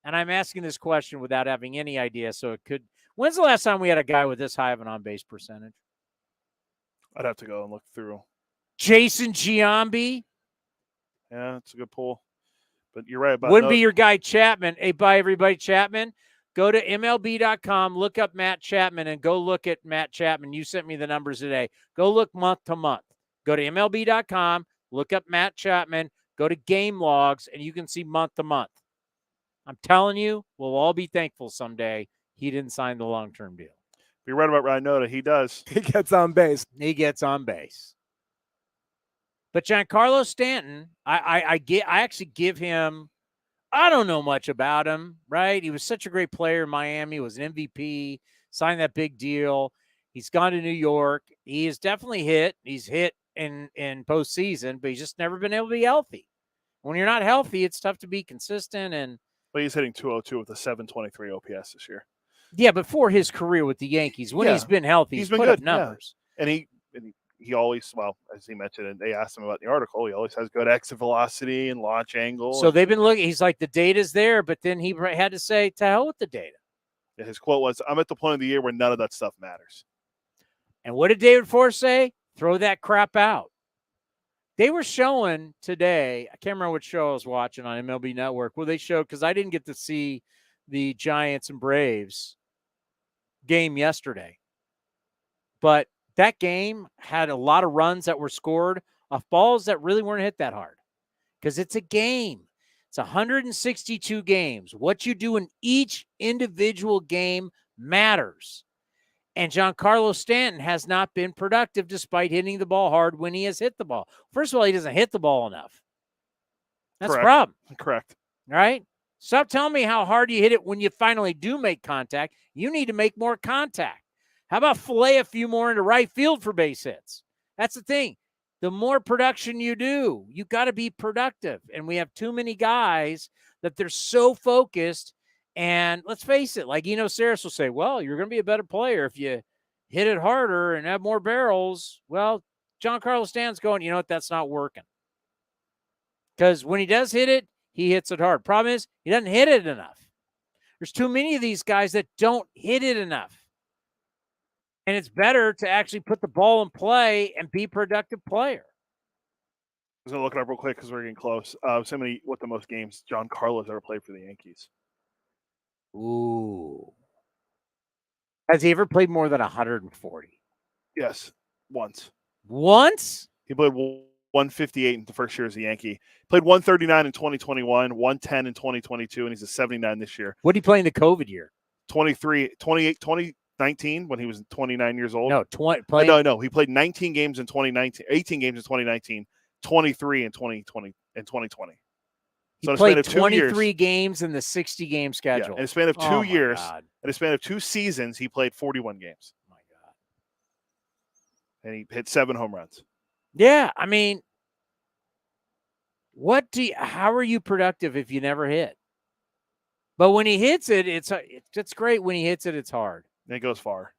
and I'm asking this question without having any idea, when's the last time we had a guy with this high of an on-base percentage? I'd have to go and look through. Jason Giambi? Yeah, it's a good pull. But you're right about Wouldn't be your guy Chapman. Hey, bye, everybody, Chapman. Go to MLB.com, look up Matt Chapman, and go look at Matt Chapman. You sent me the numbers today. Go look month to month. Go to MLB.com, look up Matt Chapman, go to game logs, and you can see month to month. I'm telling you, we'll all be thankful someday he didn't sign the long-term deal. You're right about Ryan Noda. He does. He gets on base. He gets on base. But Giancarlo Stanton, I actually give him, I don't know much about him, right? He was such a great player in Miami, was an MVP, signed that big deal. He's gone to New York. He has definitely hit. He's hit in postseason, but he's just never been able to be healthy. When you're not healthy, it's tough to be consistent. But he's hitting 202 with a 723 OPS this year. Yeah, but for his career with the Yankees, when he's been healthy, he's been put good up numbers. Yeah. And he always, well, as he mentioned, and they asked him about in the article, he always has good exit velocity and launch angle. So they've been looking. He's like, the data's there, but then he had to say, to hell with the data. Yeah, his quote was, I'm at the point of the year where none of that stuff matters. And what did David Force say? Throw that crap out. They were showing today, I can't remember what show I was watching on MLB Network, where they showed, because I didn't get to see the Giants and Braves game yesterday. But that game had a lot of runs that were scored off balls that really weren't hit that hard. Because it's a game. It's 162 games. What you do in each individual game matters. And Giancarlo Stanton has not been productive despite hitting the ball hard when he has hit the ball. First of all, he doesn't hit the ball enough. That's Correct. the problem. Correct. All right? Stop telling me how hard you hit it when you finally do make contact. You need to make more contact. How about fillet a few more into right field for base hits? That's the thing. The more production you do, you got to be productive. And we have too many guys that they're so focused. And let's face it, like Saris will say, well, you're going to be a better player if you hit it harder and have more barrels. Well, Giancarlo Stanton's going, you know what, that's not working. Because when he does hit it, he hits it hard. Problem is, he doesn't hit it enough. There's too many of these guys that don't hit it enough. And it's better to actually put the ball in play and be a productive player. I was going to look it up real quick because we're getting close. What the most games Giancarlo's ever played for the Yankees. Ooh. Has he ever played more than 140? Yes, once. Once? He played 158 in the first year as a Yankee. Played 139 in 2021, 110 in 2022, and he's a 79 this year. What did he play in the COVID year? 2019 when he was 29 years old. No, No. He played 19 games in 2019, 18 games in 2019, 23 in 2020 and 2020. He played 23 games in the 60-game schedule. Yeah, in a span of 2 years, in a span of 2 seasons, he played 41 games. Oh my God. And he hit 7 home runs. Yeah, I mean, how are you productive if you never hit? But when he hits it, it's great. When he hits it, it's hard. And it goes far.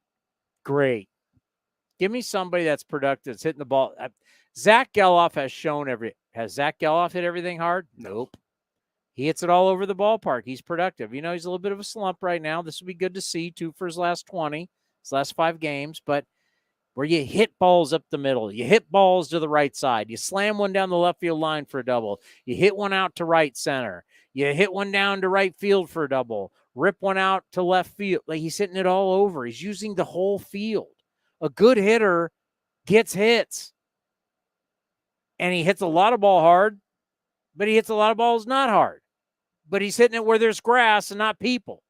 Great. Give me somebody that's productive, that's hitting the ball. Zach Geloff has shown Has Zach Geloff hit everything hard? Nope. He hits it all over the ballpark. He's productive. He's a little bit of a slump right now. This would be good to see, 2 for his last 20, his last 5 games. But where you hit balls up the middle, you hit balls to the right side, you slam one down the left field line for a double, you hit one out to right center, you hit one down to right field for a double, rip one out to left field. Like, he's hitting it all over. He's using the whole field. A good hitter gets hits. And he hits a lot of ball hard, but he hits a lot of balls not hard. But he's hitting it where there's grass and not people.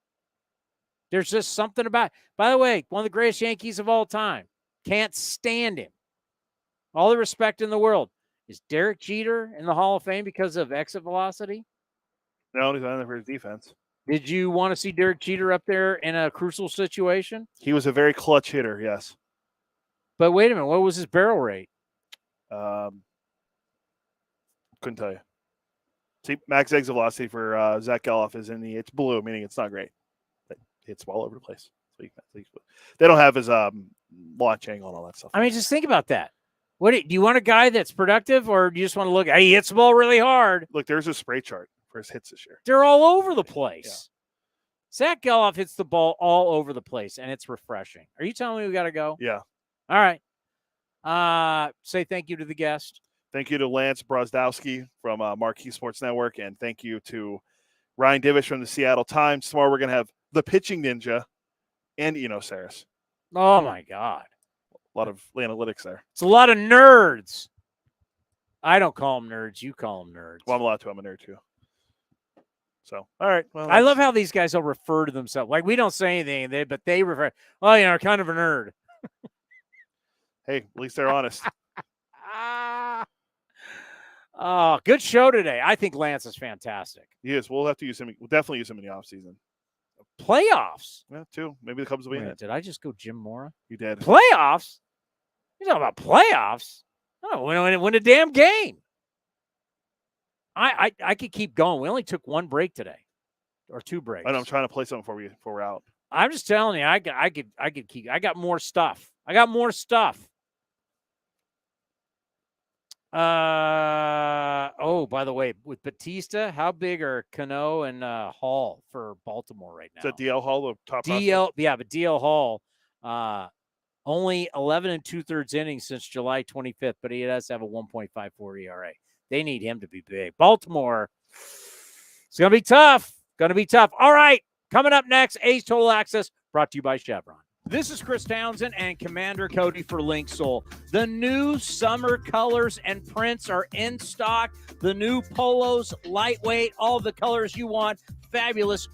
There's just something about it. By the way, one of the greatest Yankees of all time. Can't stand him. All the respect in the world. Is Derek Jeter in the Hall of Fame because of exit velocity? No, he's not there for his defense. Did you want to see Derek Jeter up there in a crucial situation? He was a very clutch hitter, yes. But wait a minute. What was his barrel rate? Couldn't tell you. See, max exit velocity for Zach Geloff is it's blue, meaning it's not great. But it's all over the place. They don't have his launch angle and all that stuff. I mean, just think about that. Do you want a guy that's productive, or do you just want to look? Hey, he hits the ball really hard. Look, there's a spray chart for his hits this year. They're all over the place. Yeah. Zach Geloff hits the ball all over the place, and it's refreshing. Are you telling me we got to go? Yeah. All right. Say thank you to the guest. Thank you to Lance Brozdowski from Marquee Sports Network, and thank you to Ryan Divish from the Seattle Times. Tomorrow we're going to have the Pitching Ninja and Saris. Oh, my God. A lot of analytics there. It's a lot of nerds. I don't call them nerds. You call them nerds. Well, I'm allowed to. I'm a nerd, too. So, all right. Well, I love how these guys will refer to themselves. Like, we don't say anything, but they refer, kind of a nerd. Hey, at least they're honest. Oh, good show today. I think Lance is fantastic. He is. We'll have to use him. We'll definitely use him in the offseason. Playoffs? Yeah, too. Maybe the Cubs will be in it. Did I just go Jim Mora? You did. Playoffs? You're talking about playoffs? Oh, win a damn game. I could keep going. We only took 1 break today, or 2 breaks. I know. I'm trying to play something for we're out. I'm just telling you, I could keep. I got more stuff. By the way, with Batista, how big are Cano and Hall for Baltimore right now? Is that DL Hall the top DL? Yeah, but DL Hall, only 11 2/3 innings since July 25th, but he does have a 1.54 ERA. They need him to be big. Baltimore, it's going to be tough. All right, coming up next, A's Total Access, brought to you by Chevron. This is Chris Townsend and Commander Cody for Link Soul. The new summer colors and prints are in stock. The new polos, lightweight, all the colors you want. Fabulous.